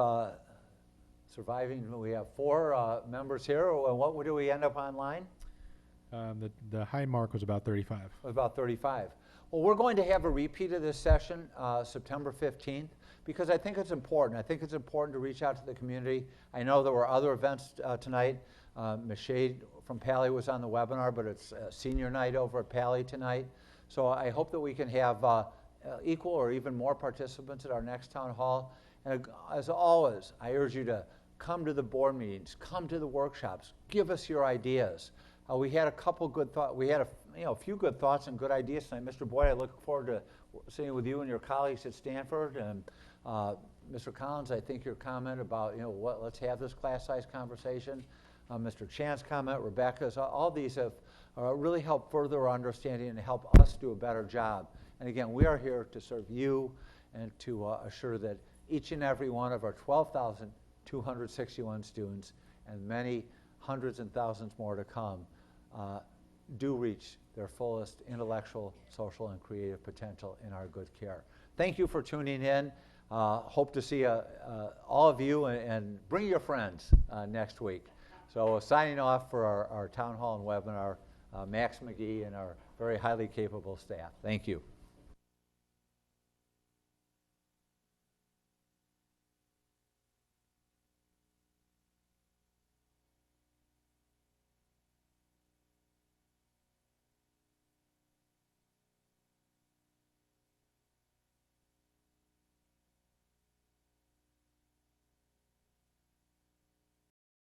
we have 4 members here. What do we end up online? The high mark was about 35. About 35. Well, we're going to have a repeat of this session September 15th because I think it's important. I think it's important to reach out to the community. I know there were other events tonight. Ms. Shade from Pally was on the webinar, but it's senior night over at Pally tonight. So I hope that we can have equal or even more participants at our next town hall. And as always, I urge you to come to the board meetings, come to the workshops, give us your ideas. We had a couple good thoughts. We had a few good thoughts and good ideas tonight. Mr. Boyd, I look forward to sitting with you and your colleagues at Stanford. And Mr. Collins, I think your comment about let's have this class size conversation. Mr. Chan's comment, Rebecca's, all these have really helped further our understanding and help us do a better job. And again, we are here to serve you and to assure that each and every one of our 12,261 students and many hundreds and thousands more to come do reach their fullest intellectual, social, and creative potential in our good care. Thank you for tuning in. Hope to see all of you and bring your friends next week. So signing off for our town hall and webinar, Max McGee and our very highly capable staff. Thank you.